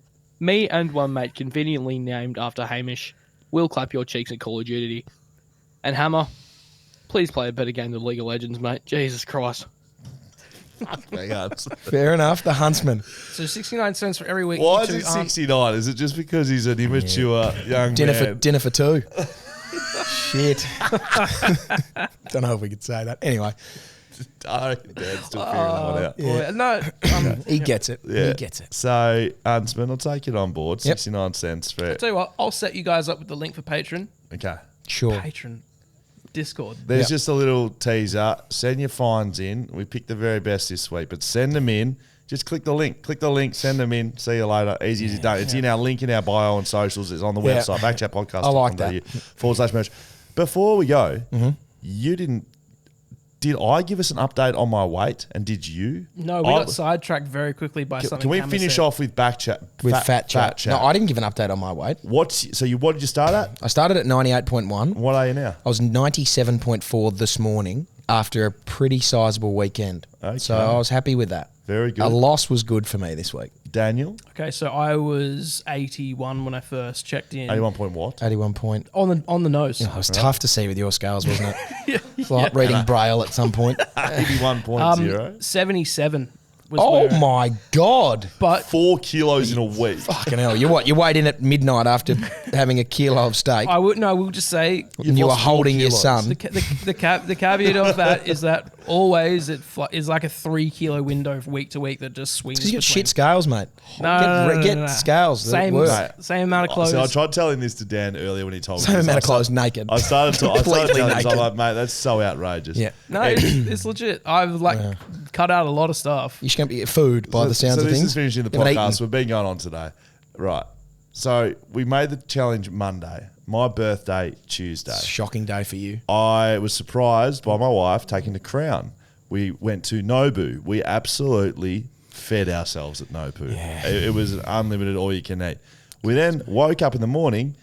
me and one mate conveniently named after Hamish, will clap your cheeks at Call of Duty. And Hammer, please play a better game than League of Legends, mate. Jesus Christ. Fair enough. The Huntsman. So 69 cents for every week. Why you is two it aren't- 69? Is it just because he's an immature young Dinner man? for two. Shit. Don't know if we could say that. Anyway, I reckon Dad's still figuring that one out. Boy, no, he gets it. Yeah. He gets it. So, Huntsman, I'll take it on board. Yep. 69 cents for it. tell you what, I'll set you guys up with the link for Patreon. Okay. Sure. Patreon. Discord. There's Yep. just a little teaser. Send your fines in. We picked the very best this week, but send them in. Just click the link. Send them in. See you later. Easy as done. It's in our link in our bio on socials. It's on the website, BackChat I like that. /merch. Before we go, you didn't. Did I give us an update on my weight? And did you? No, we got sidetracked very quickly by something. Can we finish off with BackChat? With Fat Chat. No, I didn't give an update on my weight. What did you start at? I started at 98.1. What are you now? I was 97.4 this morning after a pretty sizable weekend. Okay. So I was happy with that. Very good. A loss was good for me this week. Daniel? Okay, so I was 81 when I first checked in. 81 point what? 81 point. On the nose. It was tough to see with your scales, wasn't it? It's like reading Braille at some point. 81.0. 77 was Oh my God. But 4 kilos in a week. Fucking hell. You weighed in at midnight after having a kilo of steak. we'll just say and you were holding your son. the caveat of that is that always it is like a 3 kilo window from week to week that just swings. Because you got shit scales, mate. No, Get scales. Same amount of clothes. So I tried telling this to Dan earlier when he told me. Same amount of clothes naked. I started telling him, naked. I'm like, mate, that's so outrageous. Yeah. No, it's legit. I've cut out a lot of stuff. You're going to be food by the sounds of things. So this is finishing the podcast. We've been going on today. Right. So we made the challenge Monday. My birthday, Tuesday. Shocking day for you. I was surprised by my wife taking the crown. We went to Nobu. We absolutely fed ourselves at Nobu. Yeah. It was an unlimited all you can eat. We then woke up in the morning.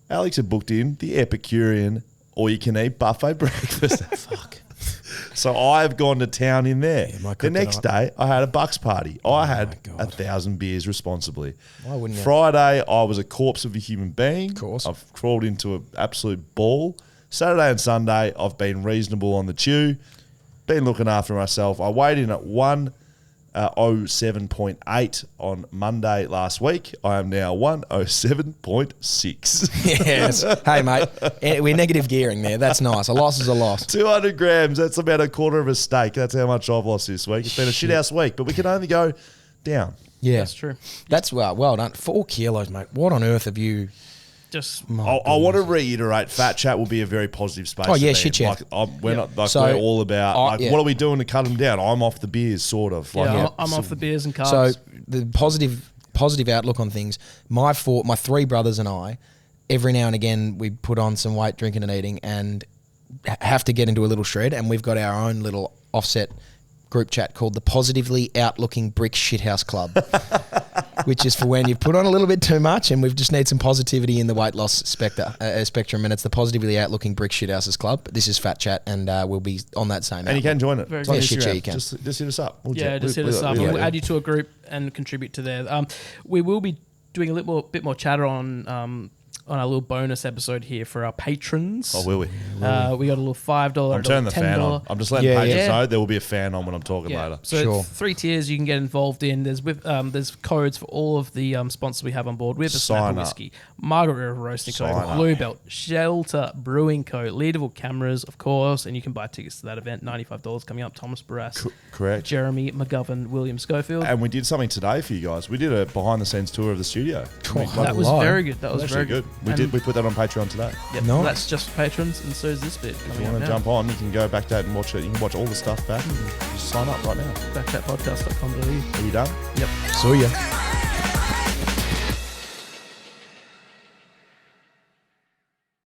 Alex had booked in the Epicurean all you can eat buffet breakfast. Fuck. So I've gone to town in there. my The next day, I had a Bucks party. I had God. 1,000 beers responsibly. Why wouldn't you? Friday, I was a corpse of a human being. Of course. I've crawled into an absolute ball. Saturday and Sunday, I've been reasonable on the chew, been looking after myself. I weighed in at 107.8 on Monday last week. I am now 107.6. Yes. Hey, mate. We're negative gearing there. That's nice. A loss is a loss. 200 grams. That's about a quarter of a steak. That's how much I've lost this week. It's been a shithouse week, but we can only go down. Yeah. That's true. That's well done. 4 kilos, mate. What on earth have you... Just I want to reiterate, Fat Chat will be a very positive space. Oh, yeah, to be shit, in. yeah. We're all about, what are we doing to cut them down? I'm off the beers, sort of. I'm off the beers and carbs. So the positive outlook on things, my 3 brothers and I, every now and again, we put on some weight drinking and eating and have to get into a little shred, and we've got our own little offset group chat called the Positively Outlooking Brick Shithouse Club, which is for when you've put on a little bit too much and we've just need some positivity in the weight loss spectrum, and it's the Positively Outlooking Brick Shithouses Club. This is Fat Chat, and we'll be on that same. And you can join it. Very It's on good. Instagram. Yeah, shit, you can. Just hit us up. just hit us up. We'll add you to a group and contribute to there. We will be doing a bit more chatter on our little bonus episode here for our patrons. Oh, will we? We got a little $5. I'm turning the fan on. I'm just letting patrons know there will be a fan on when I'm talking later. So Sure. 3 tiers you can get involved in. There's codes for all of the sponsors we have on board. We have the Snapper Whiskey, Margaret River Roasting Co., Blue Belt, Shelter Brewing Co., Leadable Cameras, of course, and you can buy tickets to that event. $95 coming up. Thomas Barras, correct. Jeremy McGovern, William Schofield. And we did something today for you guys. We did a behind-the-scenes tour of the studio. That was very good. That was very good. We put that on Patreon today. Yep, Nice. That's just for patrons, and so is this bit. If you want to jump on, you can go back to that and watch it. You can watch all the stuff back. Just sign up right now. BackChatPodcast.com.au. Are you done? Yep. See ya.